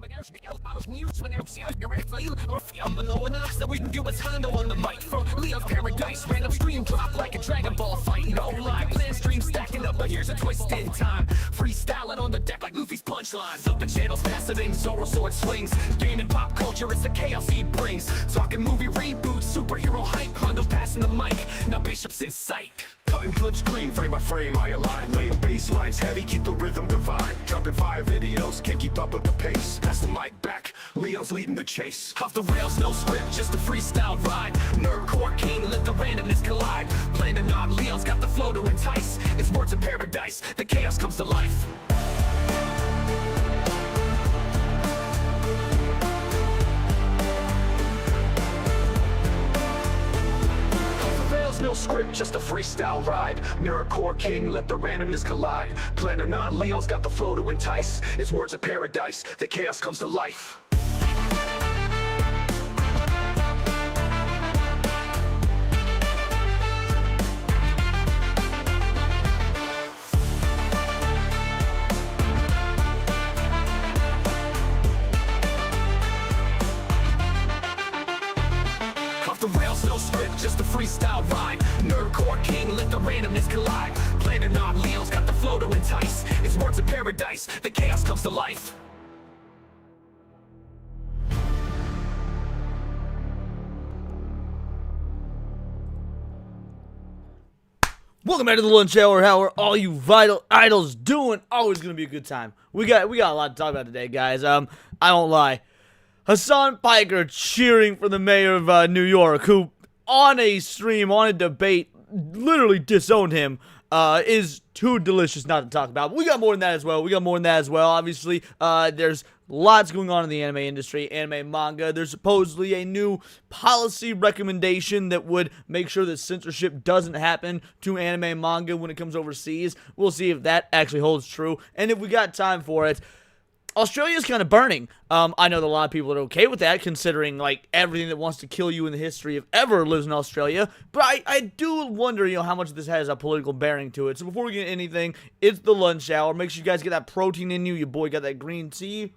So we can do what's Hondo on the mic. From Leo's Paradise, random stream drop like a Dragon Ball fight. No lie, plan stream stacking up, but here's a twist in time. Freestyling on the deck like Luffy's punchlines. Up the channels, faceting Zoro sword swings. Gaming pop culture, it's the chaos he brings. Talking movie reboots, superhero hype. Hondo passing the mic, now Bishop's in sight. Cutting flip screen, frame by frame, I align. Laying bass lines heavy, keep the rhythm divine. Dropping 5 videos, can't keep up with the pace. Pass the mic back, Leo's leading the chase. Off the rails, no script, just a freestyle ride. Nerdcore king, let the randomness collide. Planning on Leo's got the flow to entice. It's words of paradise, the chaos comes to life. No script, just a freestyle ride. Nerdcore king, let the randomness collide. Planning on Leo's got the flow to entice. It's words of paradise, the chaos comes to life. The rails, no script, just a freestyle rhyme. Nerdcore king, let the randomness collide. Planning on Leo's got the flow to entice. It's words of paradise, the chaos comes to life. Welcome back to the lunch hour. How are all you vital idols doing? Always gonna be a good time. We got a lot to talk about today, guys. I won't lie. Hassan Piker cheering for the mayor of New York, who on a stream, on a debate, literally disowned him, is too delicious not to talk about. But we got more than that as well. Obviously, there's lots going on in the anime industry, anime, manga. There's supposedly a new policy recommendation that would make sure that censorship doesn't happen to anime manga when it comes overseas. We'll see if that actually holds true, and if we got time for it. Australia's kind of burning. I know that a lot of people are okay with that, considering, like, everything that wants to kill you in the history of ever lives in Australia. But I do wonder, how much this has a political bearing to it. So before we get into anything, it's the lunch hour. Make sure you guys get that protein in you. Your boy got that green tea.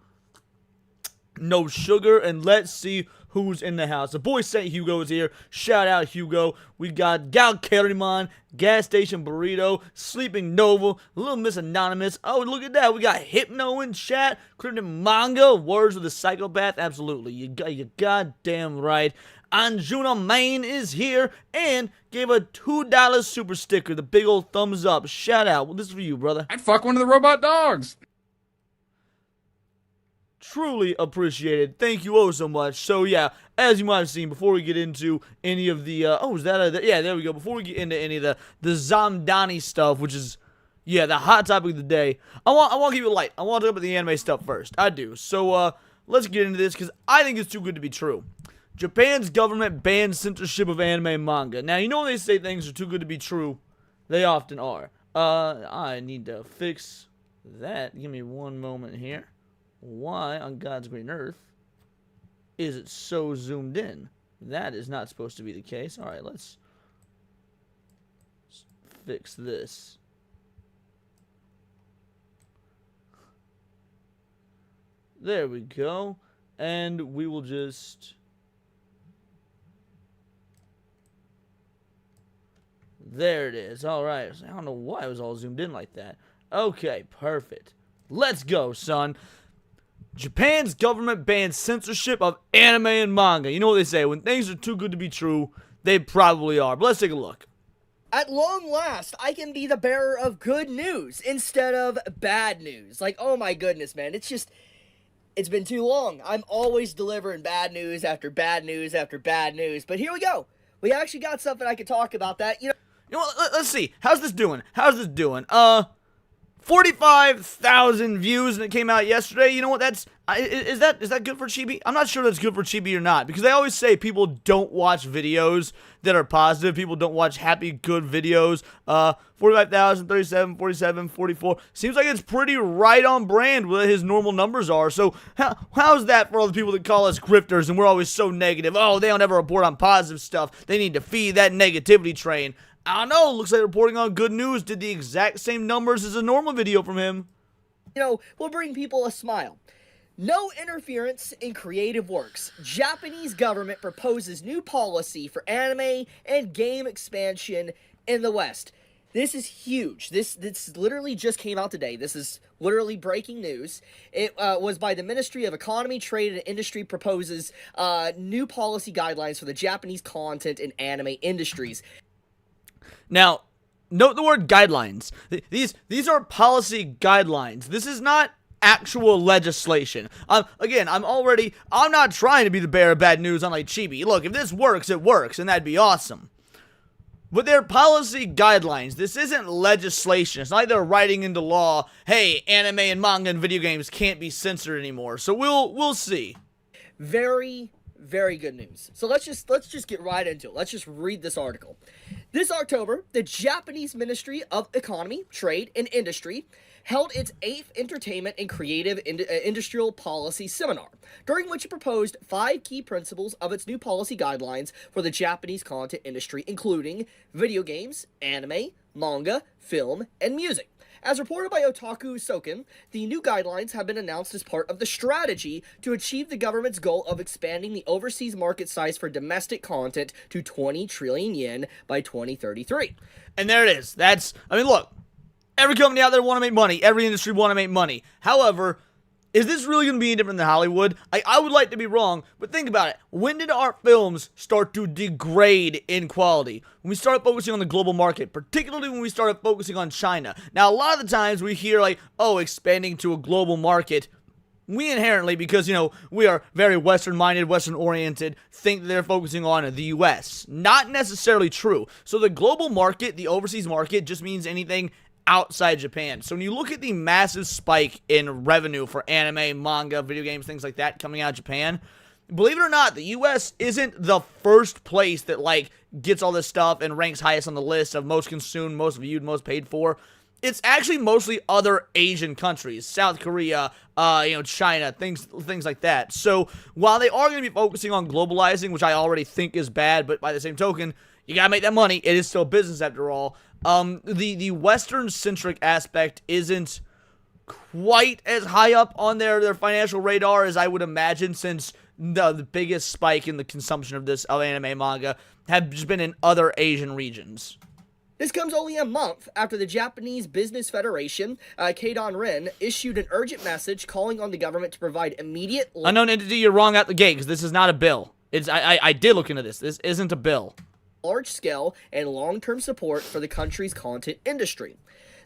No sugar. And let's see who's in the house. The boy St. Hugo is here. Shout out, Hugo. We got Gal Keriman, Gas Station Burrito, Sleeping Nova, Little Miss Anonymous. Oh, look at that. We got Hypno in chat. Cryptic Manga, Words with a Psychopath. Absolutely. You goddamn right. Anjuna Main is here and gave a $2 super sticker. The big old thumbs up. Shout out. Well, this is for you, brother. I'd fuck one of the robot dogs. Truly appreciated. Thank you oh so much. So yeah, as you might have seen, before we get into any of the yeah, there we go. Before we get into any of the Zamdani stuff, which is the hot topic of the day, I want to keep it light. I want to talk about the anime stuff first. I do. So let's get into this because I think it's too good to be true. Japan's government banned censorship of anime and manga. Now, you know when they say things are too good to be true, they often are. I need to fix that. Give me one moment here. Why on God's green earth is it so zoomed in? That is not supposed to be the case. Alright, let's fix this. There we go. And we will just... There it is. Alright. I don't know why it was all zoomed in like that. Okay, perfect. Let's go, son. Japan's government bans censorship of anime and manga. You know what they say, when things are too good to be true, they probably are. But let's take a look. At long last, I can be the bearer of good news instead of bad news. Like, oh my goodness, man. It's been too long. I'm always delivering bad news after bad news after bad news. But here we go. We actually got something I could talk about that, You know what, let's see. How's this doing? 45,000 views, and it came out yesterday. You know what? Is that good for Chibi? I'm not sure that's good for Chibi or not, because they always say people don't watch videos that are positive. People don't watch happy, good videos. 45,000, 37, 47, 44. Seems like it's pretty right on brand with what his normal numbers are. So how's that for all the people that call us grifters and we're always so negative? Oh, they don't ever report on positive stuff. They need to feed that negativity train. I don't know, looks like reporting on good news did the exact same numbers as a normal video from him. Will bring people a smile. No interference in creative works. Japanese government proposes new policy for anime and game expansion in the West. This is huge. This literally just came out today. This is literally breaking news. It was by the Ministry of Economy, Trade, and Industry proposes new policy guidelines for the Japanese content and anime industries. Now, note the word guidelines. These are policy guidelines. This is not actual legislation. Again, I'm not trying to be the bearer of bad news on like Chibi. Look, if this works, it works, and that'd be awesome. But they're policy guidelines. This isn't legislation. It's not like they're writing into law, hey, anime and manga and video games can't be censored anymore. So we'll see. Very, very good news. So let's just get right into it. Let's just read this article. This October, the Japanese Ministry of Economy, Trade, and Industry held its 8th Entertainment and Creative Industrial Policy Seminar, during which it proposed 5 key principles of its new policy guidelines for the Japanese content industry, including video games, anime, manga, film, and music. As reported by Otaku Soken, the new guidelines have been announced as part of the strategy to achieve the government's goal of expanding the overseas market size for domestic content to 20 trillion yen by 2033. And there it is. Look, every company out there want to make money. Every industry want to make money. However, is this really going to be any different than Hollywood? I would like to be wrong, but think about it. When did our films start to degrade in quality? When we started focusing on the global market, particularly when we started focusing on China. Now, a lot of the times we hear like, oh, expanding to a global market. We inherently, because, we are very Western-minded, Western-oriented, think that they're focusing on the U.S. Not necessarily true. So the global market, the overseas market, just means anything outside Japan. So when you look at the massive spike in revenue for anime, manga, video games, things like that coming out of Japan, believe it or not, the US isn't the first place that gets all this stuff and ranks highest on the list of most consumed, most viewed, most paid for. It's actually mostly other Asian countries, South Korea, China, things like that. So while they are going to be focusing on globalizing, which I already think is bad, but by the same token, you gotta make that money. It is still business after all. The Western-centric aspect isn't quite as high up on their financial radar as I would imagine, since the biggest spike in the consumption of anime manga have just been in other Asian regions. This comes only a month after the Japanese Business Federation, Keidan Ren, issued an urgent message calling on the government to provide immediate... Unknown entity, you're wrong out the gate, because this is not a bill. I did look into this. This isn't a bill. Large-scale and long-term support for the country's content industry.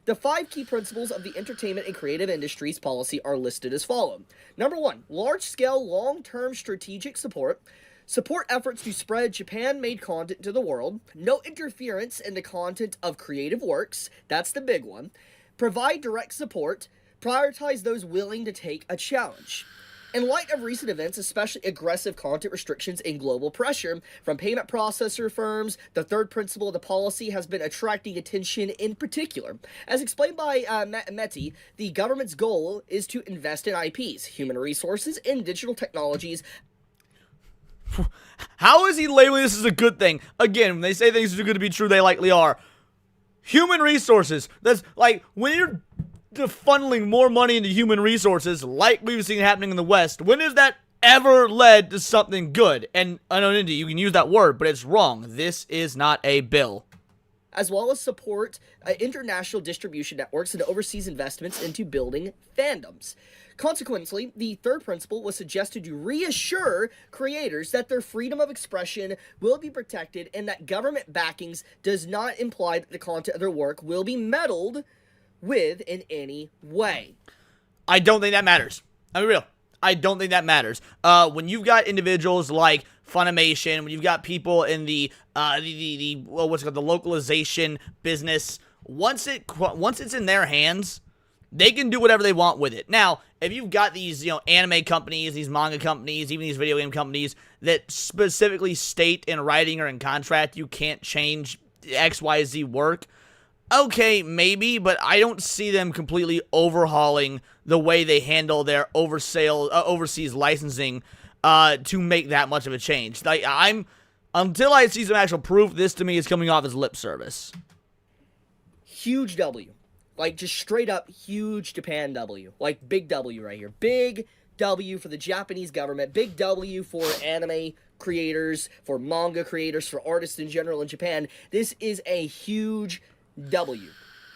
The 5 key principles of the entertainment and creative industries policy are listed as follows. Number 1, large-scale, long-term strategic support. Support efforts to spread Japan-made content to the world. No interference in the content of creative works. That's the big one. Provide direct support. Prioritize those willing to take a challenge. In light of recent events, especially aggressive content restrictions and global pressure from payment processor firms, the third principle of the policy has been attracting attention in particular. As explained by Meti, the government's goal is to invest in IPs, human resources, and digital technologies. How is he labeling this as a good thing? Again, when they say things are going to be true, they likely are. Human resources. That's like, when you're funneling more money into human resources, like we've seen happening in the West, when has that ever led to something good? And I know, Indy, you can use that word, but it's wrong. This is not a bill. As well as support international distribution networks and overseas investments into building fandoms. Consequently, the third principle was suggested to reassure creators that their freedom of expression will be protected and that government backings does not imply that the content of their work will be meddled with in any way. I don't think that matters. I'm real. I don't think that matters. When you've got individuals like Funimation, when you've got people in the localization business, once it's in their hands, they can do whatever they want with it. Now, if you've got these, anime companies, these manga companies, even these video game companies that specifically state in writing or in contract you can't change XYZ work, okay, maybe, but I don't see them completely overhauling the way they handle their overseas licensing to make that much of a change. Until I see some actual proof, this to me is coming off as lip service. Huge W. Just straight up huge Japan W. Big W right here. Big W for the Japanese government, big W for anime creators, for manga creators, for artists in general in Japan. This is a huge W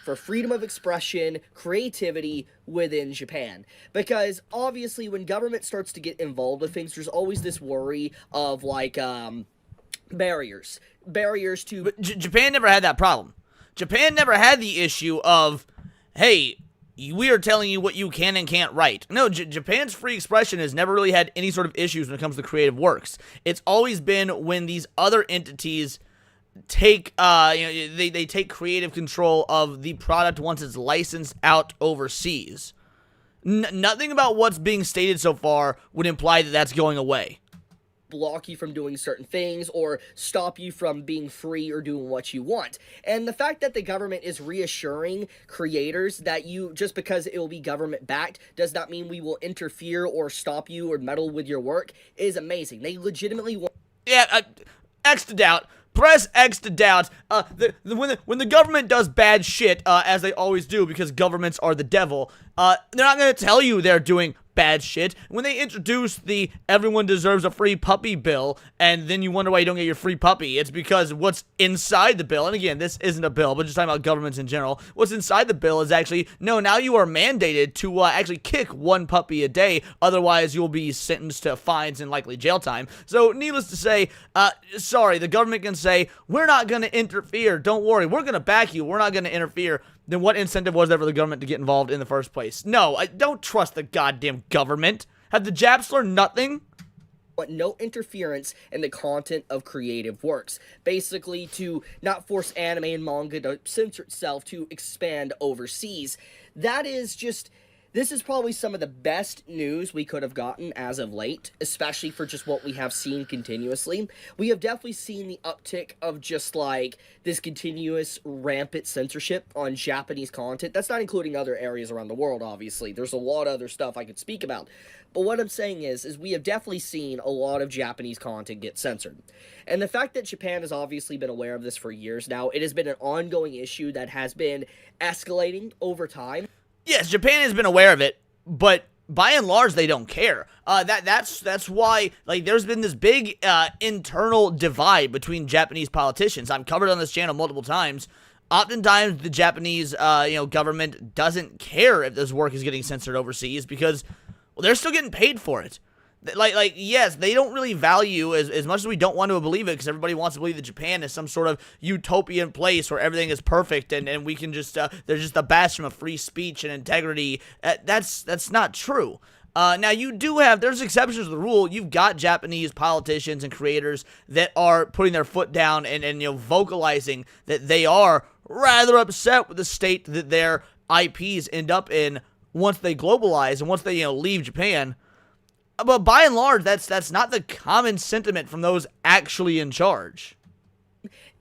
for freedom of expression, creativity within Japan. Because obviously when government starts to get involved with things, there's always this worry of like barriers to... But Japan never had that problem. Japan never had the issue of, hey, we are telling you what you can and can't write. No, Japan's free expression has never really had any sort of issues when it comes to creative works. It's always been when these other entities take, they take creative control of the product once it's licensed out overseas. Nothing about what's being stated so far would imply that that's going away. Block you from doing certain things or stop you from being free or doing what you want. And the fact that the government is reassuring creators that just because it will be government backed does not mean we will interfere or stop you or meddle with your work is amazing. They legitimately want... Yeah, X to doubt. Press X to doubt. When the government does bad shit, as they always do because governments are the devil, they're not going to tell you they're doing bad shit. When they introduce the everyone deserves a free puppy bill, and then you wonder why you don't get your free puppy, it's because what's inside the bill, and again, this isn't a bill, but just talking about governments in general, what's inside the bill is actually, no, now you are mandated to actually kick one puppy a day, otherwise you'll be sentenced to fines and likely jail time. So, needless to say, sorry, the government can say, we're not going to interfere, don't worry, we're going to back you, we're not going to interfere. Then what incentive was there for the government to get involved in the first place? No, I don't trust the goddamn government. Have the Japs learned nothing? Want no interference in the content of creative works. Basically, to not force anime and manga to censor itself to expand overseas. That is just... This is probably some of the best news we could have gotten as of late, especially for just what we have seen continuously. We have definitely seen the uptick of just like this continuous rampant censorship on Japanese content. That's not including other areas around the world, obviously. There's a lot of other stuff I could speak about. But what I'm saying is we have definitely seen a lot of Japanese content get censored. And the fact that Japan has obviously been aware of this for years now, it has been an ongoing issue that has been escalating over time. Yes, Japan has been aware of it, but by and large, they don't care. That's why, like, there's been this big internal divide between Japanese politicians. I've covered on this channel multiple times. Oftentimes, the Japanese, government doesn't care if this work is getting censored overseas because, well, they're still getting paid for it. Yes, they don't really value, as much as we don't want to believe it, because everybody wants to believe that Japan is some sort of utopian place where everything is perfect and we can just, they're just a bastion of free speech and integrity. That's not true. Now, you do have, there's exceptions to the rule. You've got Japanese politicians and creators that are putting their foot down and vocalizing that they are rather upset with the state that their IPs end up in once they globalize and once they, leave Japan. But by and large, that's not the common sentiment from those actually in charge.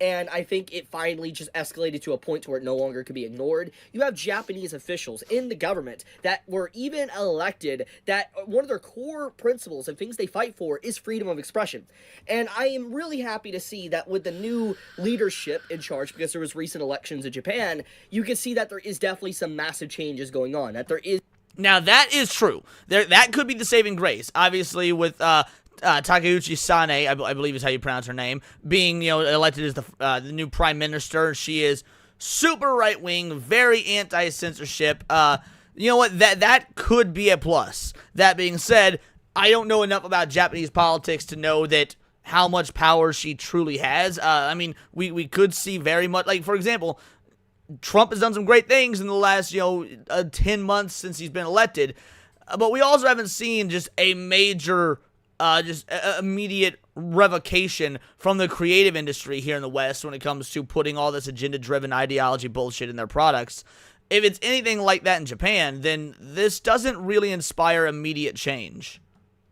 And I think it finally just escalated to a point where it no longer could be ignored. You have Japanese officials in the government that were even elected that one of their core principles and things they fight for is freedom of expression. And I am really happy to see that with the new leadership in charge, because there was recent elections in Japan, you can see that there is definitely some massive changes going on, that there is... Now, that is true. That could be the saving grace. Obviously, with Takeuchi Sane, I believe is how you pronounce her name, being elected as the new prime minister. She is super right-wing, very anti-censorship. You know what? That could be a plus. That being said, I don't know enough about Japanese politics to know that how much power she truly has. I mean, we could see very much, like, for example, Trump has done some great things in the last, 10 months since he's been elected, but we also haven't seen just a major, immediate revocation from the creative industry here in the West when it comes to putting all this agenda-driven ideology bullshit in their products. If it's anything like that in Japan, then this doesn't really inspire immediate change.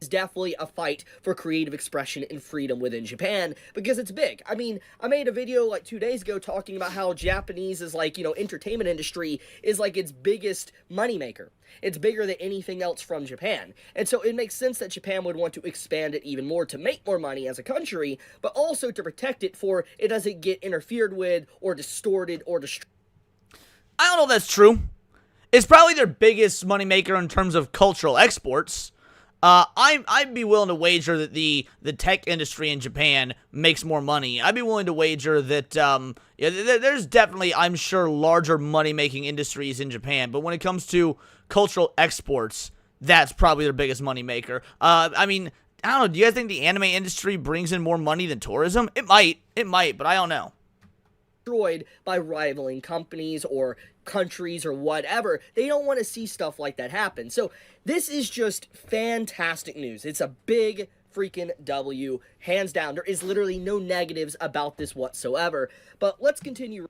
Is definitely a fight for creative expression and freedom within Japan, because it's big. I mean, I made a video like 2 days ago talking about how Japanese is like, entertainment industry is like its biggest moneymaker. It's bigger than anything else from Japan. And so it makes sense that Japan would want to expand it even more to make more money as a country, but also to protect it for it doesn't get interfered with or distorted or destroyed. I don't know if that's true. It's probably their biggest moneymaker in terms of cultural exports. I'd be willing to wager that the tech industry in Japan makes more money. I'd be willing to wager that there's definitely, I'm sure, larger money-making industries in Japan. But when it comes to cultural exports, that's probably their biggest money maker. I mean, I don't know. Do you guys think the anime industry brings in more money than tourism? It might, but I don't know. Destroyed by rivaling companies or countries or whatever. They don't want to see stuff like that happen. So this is just fantastic news. It's a big freaking W, hands down. There is literally no negatives about this whatsoever. But let's continue.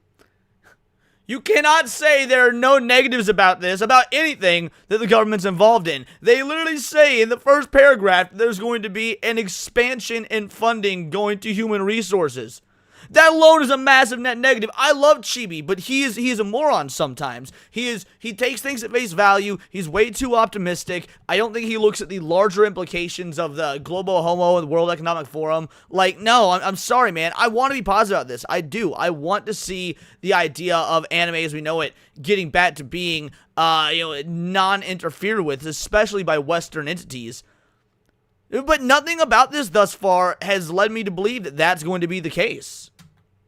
You cannot say there are no negatives about this, about anything that the government's involved in. They literally say in the first paragraph that there's going to be an expansion in funding going to human resources. That alone is a massive net negative. I love Chibi, but he is a moron sometimes. He takes things at face value. He's way too optimistic. I don't think he looks at the larger implications of the global homo and the World Economic Forum. Like, no, I'm sorry, man. I want to be positive about this. I do. I want to see the idea of anime as we know it getting back to being, non-interfered with, especially by Western entities. But nothing about this thus far has led me to believe that that's going to be the case.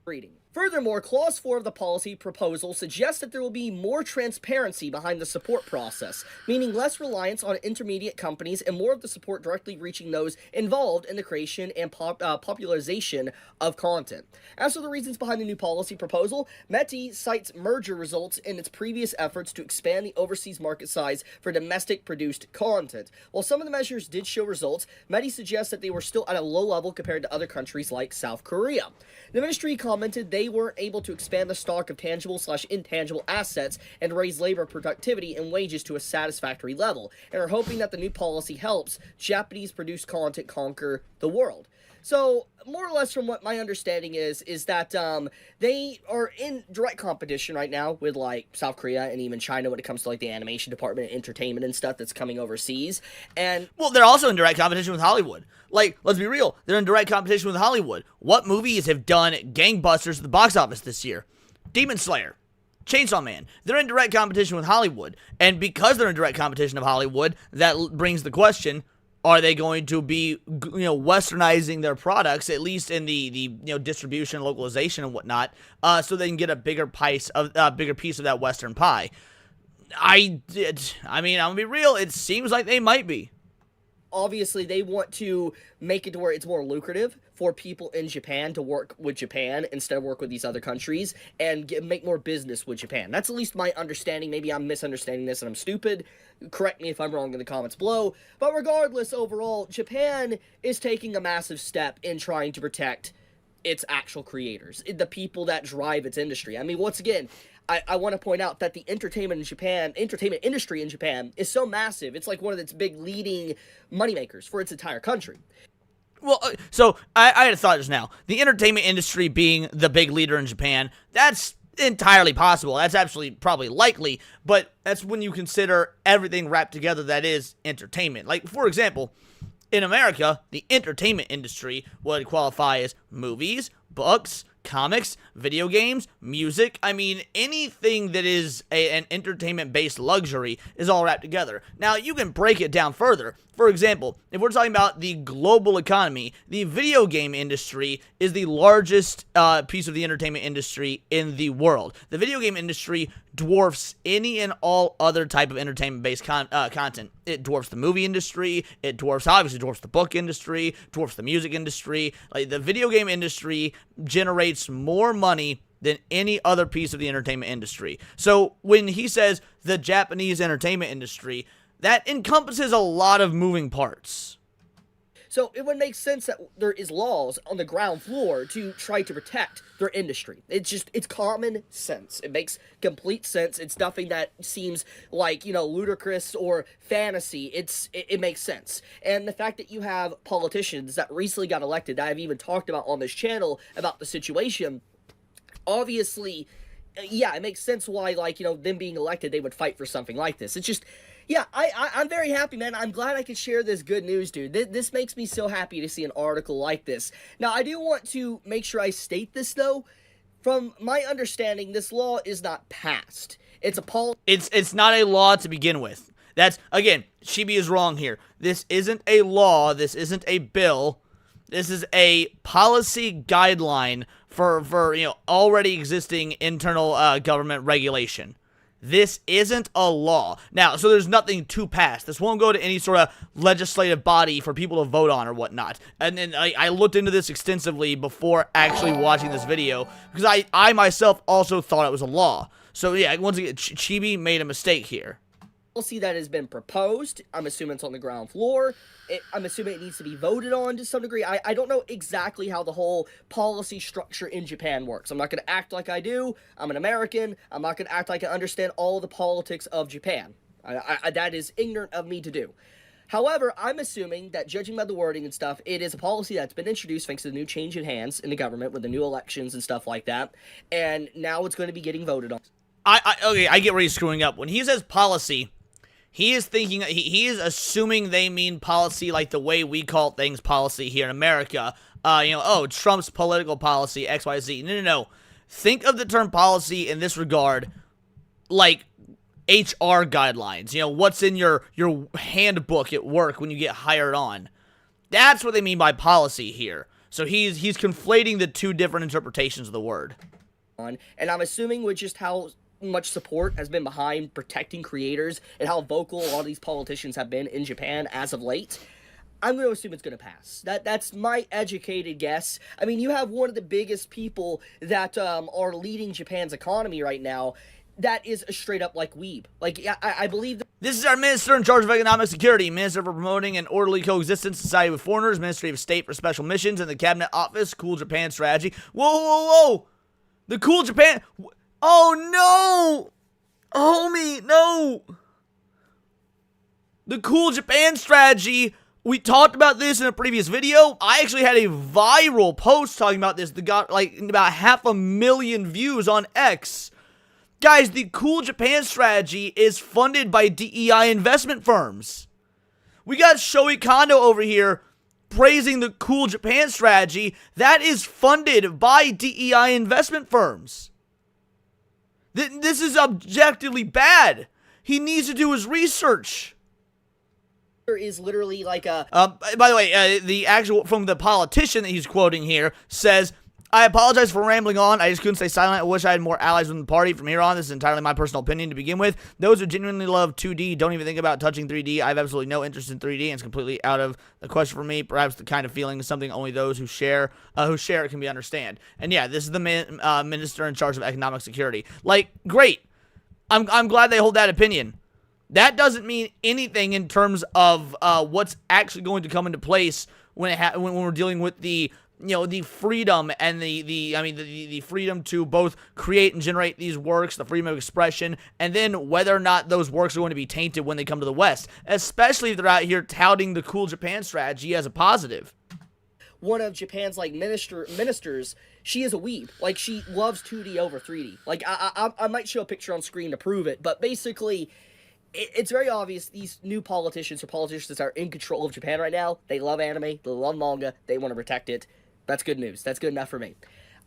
Reading. Furthermore, Clause 4 of the policy proposal suggests that there will be more transparency behind the support process, meaning less reliance on intermediate companies and more of the support directly reaching those involved in the creation and popularization of content. As for the reasons behind the new policy proposal, METI cites merger results in its previous efforts to expand the overseas market size for domestic-produced content. While some of the measures did show results, METI suggests that they were still at a low level compared to other countries like South Korea. The ministry commented they weren't able to expand the stock of tangible/intangible assets and raise labor productivity and wages to a satisfactory level, and are hoping that the new policy helps Japanese-produced content conquer the world. So, more or less from what my understanding is that they are in direct competition right now with, like, South Korea and even China when it comes to, like, the animation department and entertainment and stuff that's coming overseas. And, well, they're also in direct competition with Hollywood. Like, let's be real. They're in direct competition with Hollywood. What movies have done gangbusters at the box office this year? Demon Slayer. Chainsaw Man. They're in direct competition with Hollywood. And because they're in direct competition of Hollywood, that brings the question, are they going to be, westernizing their products, at least in the distribution, localization, and whatnot, so they can get a bigger piece of that Western pie? I'm gonna be real. It seems like they might be. obviously they want to make it to where it's more lucrative for people in Japan to work with Japan instead of work with these other countries and make more business with Japan. That's at least my understanding. Maybe I'm misunderstanding this and I'm stupid. Correct me if I'm wrong in the comments below. But regardless, overall, Japan is taking a massive step in trying to protect its actual creators, the people that drive its industry. I mean, once again, I want to point out that the entertainment industry in Japan is so massive. It's like one of its big leading moneymakers for its entire country. Well, so I had a thought just now. The entertainment industry being the big leader in Japan, that's entirely possible. That's actually probably likely, but that's when you consider everything wrapped together that is entertainment. Like, for example, in America, the entertainment industry would qualify as movies, books, comics, video games, music. I mean, anything that is an entertainment-based luxury is all wrapped together. Now, you can break it down further. For example, if we're talking about the global economy, the video game industry is the largest piece of the entertainment industry in the world. The video game industry dwarfs any and all other type of entertainment-based content. It dwarfs the movie industry, obviously dwarfs the book industry, dwarfs the music industry. Like, the video game industry generates more money than any other piece of the entertainment industry. So when he says the Japanese entertainment industry, that encompasses a lot of moving parts. So it would make sense that there is laws on the ground floor to try to protect their industry. It's common sense. It makes complete sense. It's nothing that seems like, ludicrous or fantasy. It makes sense. And the fact that you have politicians that recently got elected, that I've even talked about on this channel about the situation, obviously, yeah, it makes sense why, them being elected, they would fight for something like this. It's just, yeah, I'm very happy, man. I'm glad I could share this good news, dude. This makes me so happy to see an article like this. Now, I do want to make sure I state this, though. From my understanding, this law is not passed. It's a It's not a law to begin with. That's, again, Chibi is wrong here. This isn't a law. This isn't a bill. This is a policy guideline for already existing internal government regulation. This isn't a law. Now, so there's nothing to pass. This won't go to any sort of legislative body for people to vote on or whatnot. And then I looked into this extensively before actually watching this video, because I myself also thought it was a law. So yeah, once again, Chibi made a mistake here. Policy that has been proposed. I'm assuming it's on the ground floor. I'm assuming it needs to be voted on to some degree. I don't know exactly how the whole policy structure in Japan works. I'm not going to act like I do. I'm an American. I'm not going to act like I understand all the politics of Japan. That is ignorant of me to do. However, I'm assuming that, judging by the wording and stuff, it is a policy that's been introduced thanks to the new change in hands in the government with the new elections and stuff like that. And now it's going to be getting voted on. Okay, I get where he's screwing up. When he says policy, he is thinking, he is assuming they mean policy like the way we call things policy here in America. Oh, Trump's political policy, XYZ. No. Think of the term policy in this regard like HR guidelines. What's in your handbook at work when you get hired on. That's what they mean by policy here. So he's conflating the two different interpretations of the word. And I'm assuming with just how much support has been behind protecting creators and how vocal a lot of these politicians have been in Japan as of late, I'm going to assume it's going to pass. That's my educated guess. I mean, you have one of the biggest people that are leading Japan's economy right now that is a straight up like weeb. Like, I believe that. This is our Minister in charge of Economic Security, Minister for Promoting an Orderly Coexistence Society with Foreigners, Ministry of State for Special Missions, and the Cabinet Office, Cool Japan Strategy. Whoa! The Cool Japan... Oh, no! Homie, no! The Cool Japan Strategy, we talked about this in a previous video. I actually had a viral post talking about this that got, like, about 500,000 views on X. Guys, the Cool Japan Strategy is funded by DEI investment firms. We got Shoei Kondo over here praising the Cool Japan Strategy. That is funded by DEI investment firms. This is objectively bad. He needs to do his research. There is literally like a... By the way, the actual, from the politician that he's quoting here, says, I apologize for rambling on. I just couldn't stay silent. I wish I had more allies within the party. From here on, this is entirely my personal opinion to begin with. Those who genuinely love 2D don't even think about touching 3D. I have absolutely no interest in 3D, and it's completely out of the question for me. Perhaps the kind of feeling is something only those who share it can be understand. And yeah, this is the minister in charge of economic security. Like, great. I'm glad they hold that opinion. That doesn't mean anything in terms of what's actually going to come into place when we're dealing with the freedom and the freedom to both create and generate these works, the freedom of expression, and then whether or not those works are going to be tainted when they come to the West, especially if they're out here touting the Cool Japan Strategy as a positive. One of Japan's like ministers, she is a weeb. Like, she loves 2D over 3D. Like, I might show a picture on screen to prove it, but basically, it's very obvious these new politicians that are in control of Japan right now, they love anime, they love manga, they want to protect it. That's good news. That's good enough for me.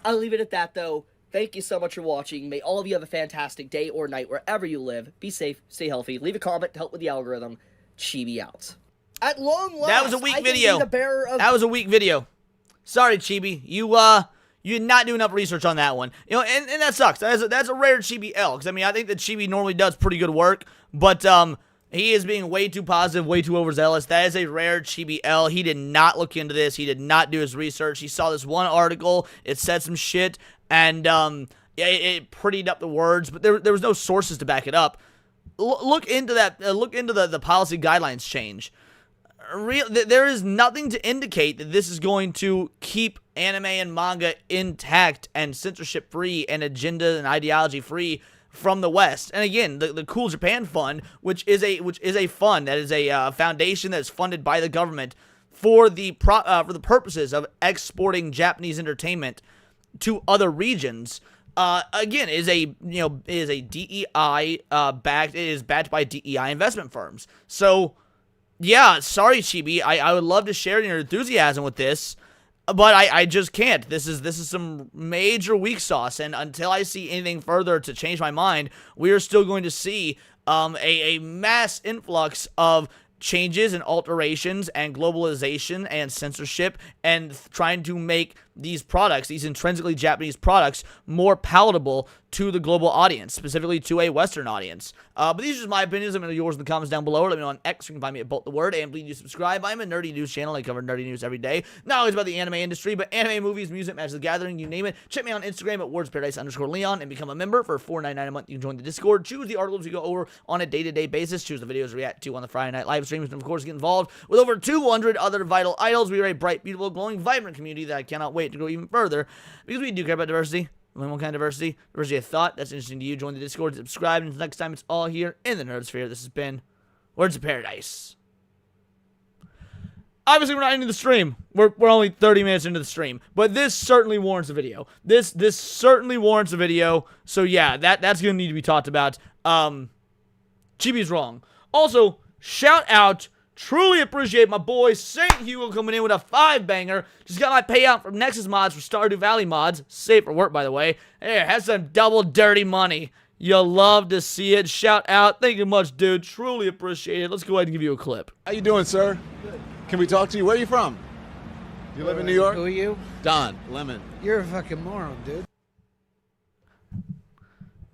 I'll leave it at that, though. Thank you so much for watching. May all of you have a fantastic day or night wherever you live. Be safe, stay healthy, leave a comment to help with the algorithm. Chibi out. At long last, that was a weak video. That was a weak video. Sorry, Chibi. You did not do enough research on that one. And that sucks. That's a rare Chibi L. Because, I think that Chibi normally does pretty good work. But, he is being way too positive, way too overzealous. That is a rare Chibi L. He did not look into this. He did not do his research. He saw this one article. It said some shit. And, it prettied up the words. But there was no sources to back it up. Look into that. Look into the policy guidelines change. There is nothing to indicate that this is going to keep anime and manga intact and censorship free and agenda and ideology free from the West. And again, the Cool Japan Fund, which is a fund that is a foundation that is funded by the government for the purposes of exporting Japanese entertainment to other regions. Again, is a DEI backed. It is backed by DEI investment firms. So, yeah, sorry, Chibi. I would love to share your enthusiasm with this. But I just can't. This is some major weak sauce, and until I see anything further to change my mind, we are still going to see a mass influx of changes and alterations and globalization and censorship and trying to make these products, these intrinsically Japanese products, more palatable to the global audience, specifically to a Western audience. But these are just my opinions. Let me know yours in the comments down below. Let me know on X. You can find me at Bolt the Word, and please do subscribe. I'm a nerdy news channel. I cover nerdy news every day. Not always about the anime industry, but anime, movies, music, Magic the Gathering, you name it. Check me on Instagram at wordsparadise_Leon and become a member for $4.99 a month. You can join the Discord. Choose the articles we go over on a day-to-day basis. Choose the videos we react to on the Friday night live streams, and of course get involved with over 200 other vital idols. We are a bright, beautiful, glowing, vibrant community that I cannot wait to go even further, because we do care about diversity. What kind of diversity? Diversity of thought. That's interesting to you. Join the Discord, subscribe, and until next time, it's all here in the Nerd Sphere. This has been Words of Paradise. Obviously, we're not into the stream. We're only 30 minutes into the stream, but this certainly warrants a video. This certainly warrants a video. So yeah, that's gonna need to be talked about. Chibi's wrong. Also, shout out. Truly appreciate my boy St. Hugo coming in with a 5-banger. Just got my payout from Nexus Mods for Stardew Valley mods. Safe for work, by the way. Hey, has some double dirty money. You'll love to see it. Shout out. Thank you much, dude. Truly appreciate it. Let's go ahead and give you a clip. How you doing, sir? Good. Can we talk to you? Where are you from? You live in New York? Who are you? Don Lemon. You're a fucking moron, dude.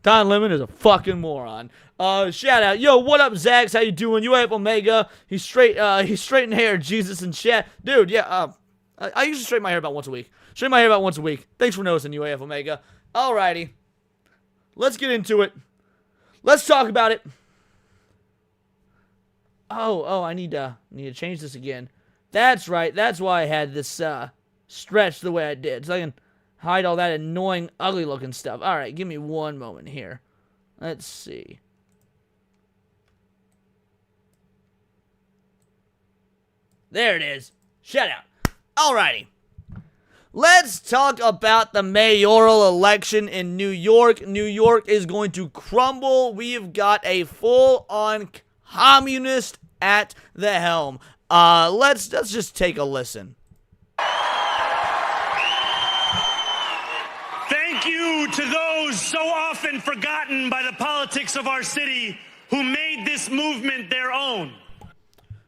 Don Lemon is a fucking moron. Shout out. Yo, what up, Zax? How you doing? UAF Omega. He's straightened hair. Jesus and chat. Dude, yeah, I usually straighten my hair about once a week. Straighten my hair about once a week. Thanks for noticing, UAF Omega. Alrighty. Let's get into it. Let's talk about it. Oh, I need to change this again. That's right. That's why I had this, stretch the way I did. So I can hide all that annoying, ugly-looking stuff. Alright, give me one moment here. Let's see. There it is. Shout out. Alrighty. Let's talk about the mayoral election in New York. New York is going to crumble. We've got a full-on communist at the helm. Let's just take a listen. Thank you to those so often forgotten by the politics of our city who made this movement their own.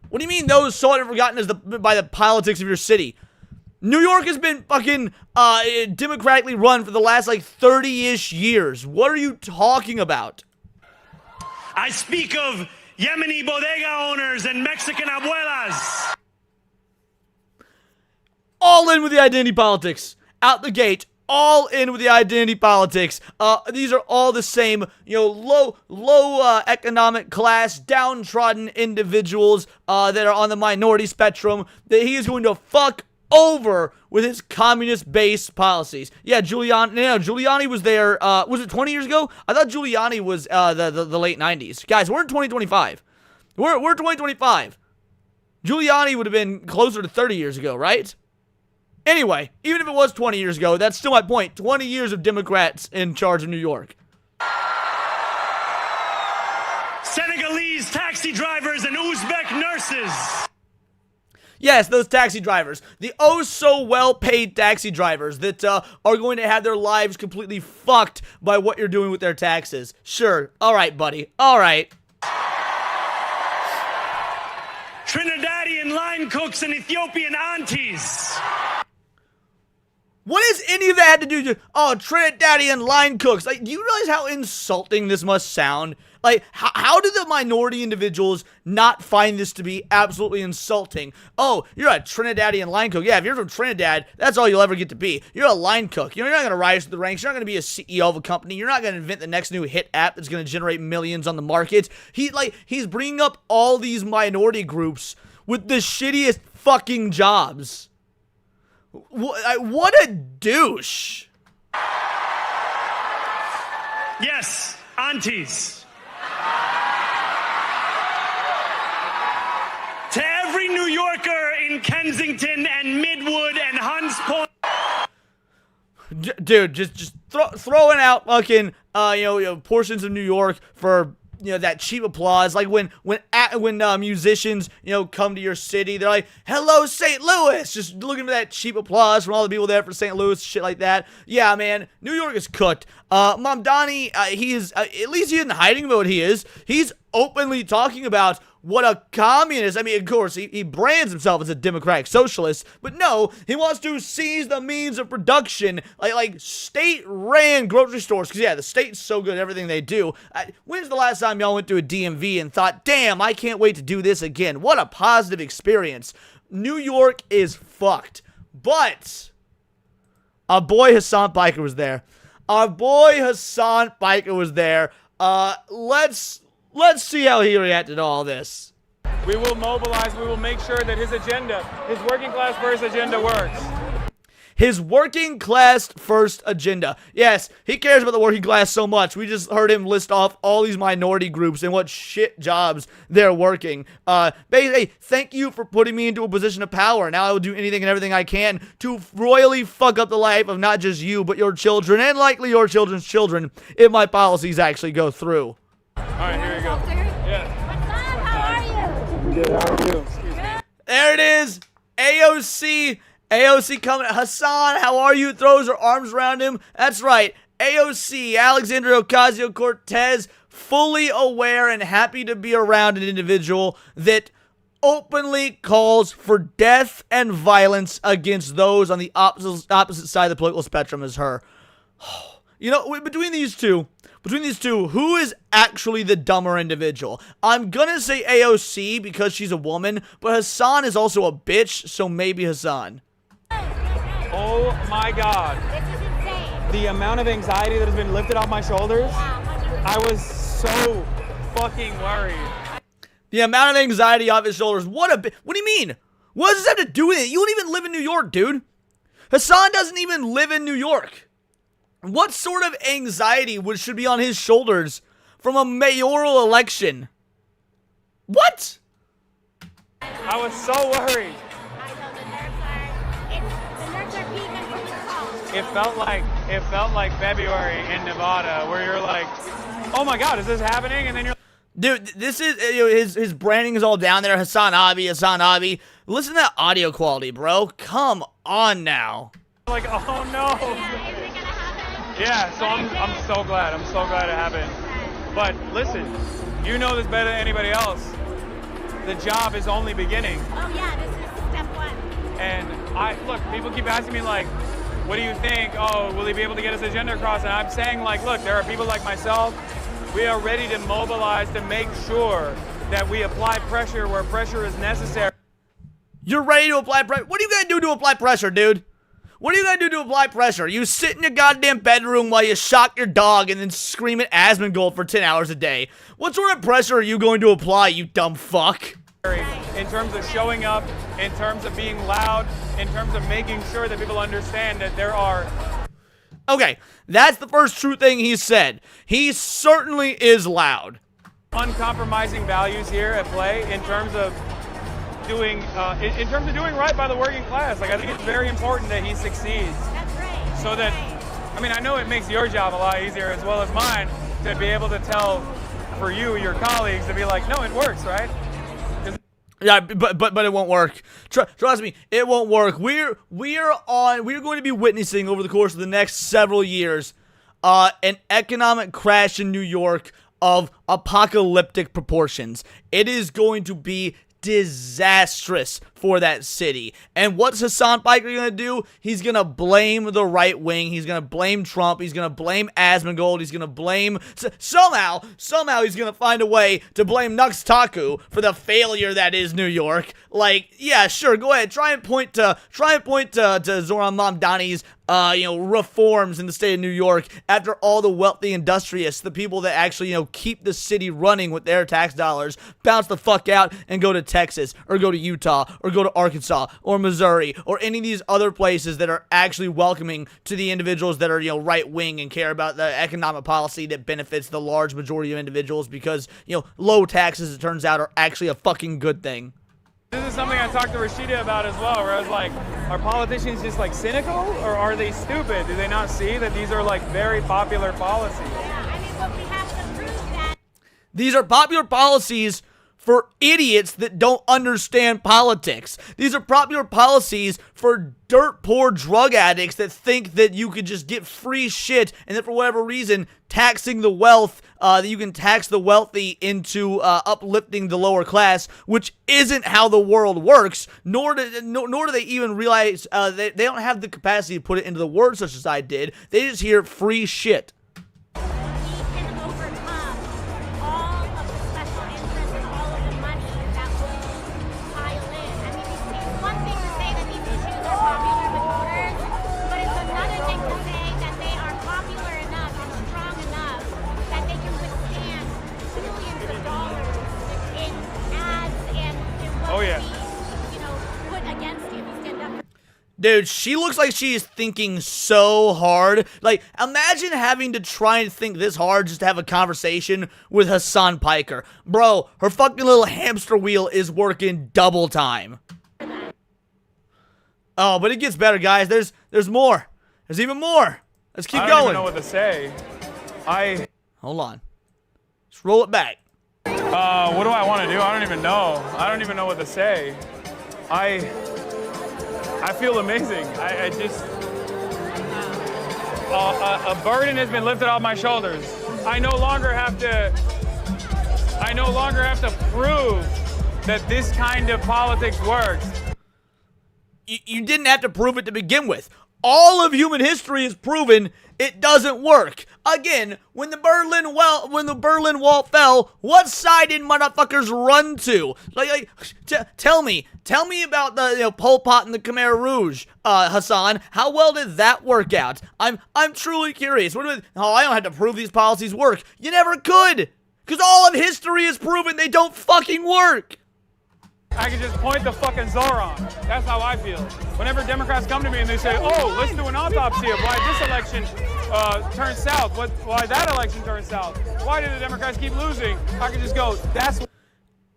What do you mean those so often forgotten by the politics of your city? New York has been fucking democratically run for the last like 30-ish years. What are you talking about? I speak of Yemeni bodega owners and Mexican abuelas. All in with the identity politics. Out the gate. All in with the identity politics. These are all the same, you know, low economic class, downtrodden individuals that are on the minority spectrum that he is going to fuck over with his communist-based policies. Yeah, Giuliani was there, was it 20 years ago? I thought Giuliani was the late 90s. Guys, we're in 2025. We're 2025. Giuliani would have been closer to 30 years ago, right? Anyway, even if it was 20 years ago, that's still my point. 20 years of Democrats in charge of New York. Senegalese taxi drivers and Uzbek nurses. Yes, those taxi drivers. The oh-so-well-paid taxi drivers that are going to have their lives completely fucked by what you're doing with their taxes. Sure. All right, buddy. All right. Trinidadian line cooks and Ethiopian aunties. What does any of that have to do with, oh, Trinidadian line cooks? Like, do you realize how insulting this must sound? Like, how do the minority individuals not find this to be absolutely insulting? Oh, you're a Trinidadian line cook. Yeah, if you're from Trinidad, that's all you'll ever get to be. You're a line cook. You know, you're not going to rise to the ranks. You're not going to be a CEO of a company. You're not going to invent the next new hit app that's going to generate millions on the market. He's bringing up all these minority groups with the shittiest fucking jobs. What a douche. Yes, aunties. To every New Yorker in Kensington and Midwood and Hunts Point. Dude, just throwing out fucking, portions of New York for that cheap applause, like when musicians, come to your city, they're like, "Hello, St. Louis," just looking for that cheap applause from all the people there for St. Louis, shit like that. Yeah, man, New York is cooked. Mamdani, he is, at least he isn't hiding about what he is. He's openly talking about what a communist. I mean, of course, he brands himself as a democratic socialist, but no, he wants to seize the means of production, like state-ran grocery stores, because, yeah, the state's so good at everything they do. When's the last time y'all went to a DMV and thought, damn, I can't wait to do this again? What a positive experience. New York is fucked. But our boy Hassan Piker was there. Let's see how he reacted to all this. We will mobilize. We will make sure that his agenda, his working class first agenda, works. His working class first agenda. Yes, he cares about the working class so much. We just heard him list off all these minority groups and what shit jobs they're working. Basically, thank you for putting me into a position of power. Now I will do anything and everything I can to royally fuck up the life of not just you, but your children and likely your children's children if my policies actually go through. All right, here you go. Yeah. What's up? How are you? Good. How are you? Excuse me. There it is. AOC coming. Hassan, how are you? Throws her arms around him. That's right. AOC, Alexandria Ocasio-Cortez, fully aware and happy to be around an individual that openly calls for death and violence against those on the opposite side of the political spectrum as her. Between these two, who is actually the dumber individual? I'm gonna say AOC because she's a woman, but Hassan is also a bitch, so maybe Hassan. Oh my God. This is insane. The amount of anxiety that has been lifted off my shoulders, Wow, 100%. I was so fucking worried. The amount of anxiety off his shoulders. What do you mean? What does this have to do with it? You don't even live in New York, dude. Hassan doesn't even live in New York. What sort of anxiety should be on his shoulders from a mayoral election? What? I was so worried. I know the nerves are peaking from the call. It felt like February in Nevada, where you're like, oh my God, is this happening? And then you're Dude, this is, his branding is all down there. Hassan Abi. Listen to that audio quality, bro. Come on now. like, oh no. Yeah, is it gonna happen? Yeah, so I'm so glad. I'm so glad it happened. But listen, you know this better than anybody else. The job is only beginning. Oh yeah, this is step one. And look, people keep asking me like, what do you think? Oh, will he be able to get his agenda across? And I'm saying like, look, there are people like myself. We are ready to mobilize to make sure that we apply pressure where pressure is necessary. You're ready to apply pressure? What are you gonna do to apply pressure, dude? What are you gonna do to apply pressure? You sit in your goddamn bedroom while you shock your dog and then scream at Asmongold for 10 hours a day. What sort of pressure are you going to apply, you dumb fuck? In terms of showing up, in terms of being loud, in terms of making sure that people understand that there are... Okay, that's the first true thing he said. He certainly is loud. Uncompromising values here at play in terms of doing doing right by the working class. Like, I think it's very important that he succeeds. That's right. So that, I mean, I know it makes your job a lot easier as well as mine to be able to tell for you, your colleagues, to be like, no, it works, right? Yeah, but it won't work. Trust me, it won't work. We're going to be witnessing over the course of the next several years an economic crash in New York of apocalyptic proportions. It is going to be disastrous for that city. And what's Hassan Piker gonna do? He's gonna blame the right wing. He's gonna blame Trump. He's gonna blame Asmongold. He's gonna blame somehow he's gonna find a way to blame Nux Taku for the failure that is New York. Like, yeah, sure, go ahead. Try and point to Zohran Mamdani's reforms in the state of New York after all the wealthy industrialists, the people that actually, keep the city running with their tax dollars, bounce the fuck out and go to Texas or go to Utah or go to Arkansas or Missouri or any of these other places that are actually welcoming to the individuals that are, right wing and care about the economic policy that benefits the large majority of individuals because, low taxes, it turns out, are actually a fucking good thing. This is something I talked to Rashida about as well, where I was like, are politicians just like cynical or are they stupid? Do they not see that these are like very popular policies? Yeah, I mean, but we have to prove that. These are popular policies for idiots that don't understand politics. These are popular policies for dirt poor drug addicts that think that you could just get free shit, and that for whatever reason, taxing the wealth, that you can tax the wealthy into uplifting the lower class, which isn't how the world works, nor do they even realize they don't have the capacity to put it into the words such as I did. They just hear free shit. Oh yeah. Dude, she looks like she is thinking so hard. Like, imagine having to try and think this hard just to have a conversation with Hassan Piker. Bro, her fucking little hamster wheel is working double time. Oh, but it gets better, guys. There's more. There's even more. Let's keep going. I don't even know what to say. Hold on. Just roll it back. What do I want to do? I don't even know. I don't even know what to say. I feel amazing. I just a burden has been lifted off my shoulders. I no longer have to prove that this kind of politics works. You didn't have to prove it to begin with. All of human history has proven it doesn't work. Again, when the Berlin Wall fell, what side did motherfuckers run to? Tell me about the Pol Pot and the Khmer Rouge, Hassan. How well did that work out? I'm truly curious. I don't have to prove these policies work. You never could, because all of history has proven they don't fucking work. I can just point the fucking Zohran. That's how I feel. Whenever Democrats come to me and they say, oh, let's do an autopsy of why this election turned south, why that election turned south, why did the Democrats keep losing? I can just go, that's...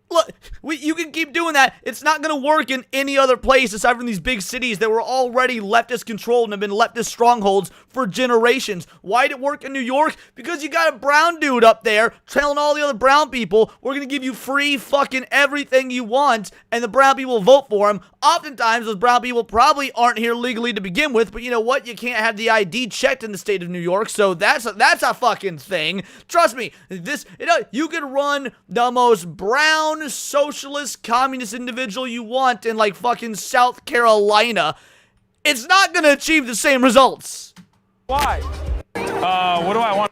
Look, you can keep doing that. It's not going to work in any other place aside from these big cities that were already leftist controlled and have been leftist strongholds for generations. Why did it work in New York? Because you got a brown dude up there telling all the other brown people, we're going to give you free fucking everything you want, and the brown people vote for him. Oftentimes, those brown people probably aren't here legally to begin with, but you know what? You can't have the ID checked in the state of New York, so that's a fucking thing. Trust me, you could run the most brown socialist communist individual you want in like fucking South Carolina. It's not gonna achieve the same results. Why? What do I want?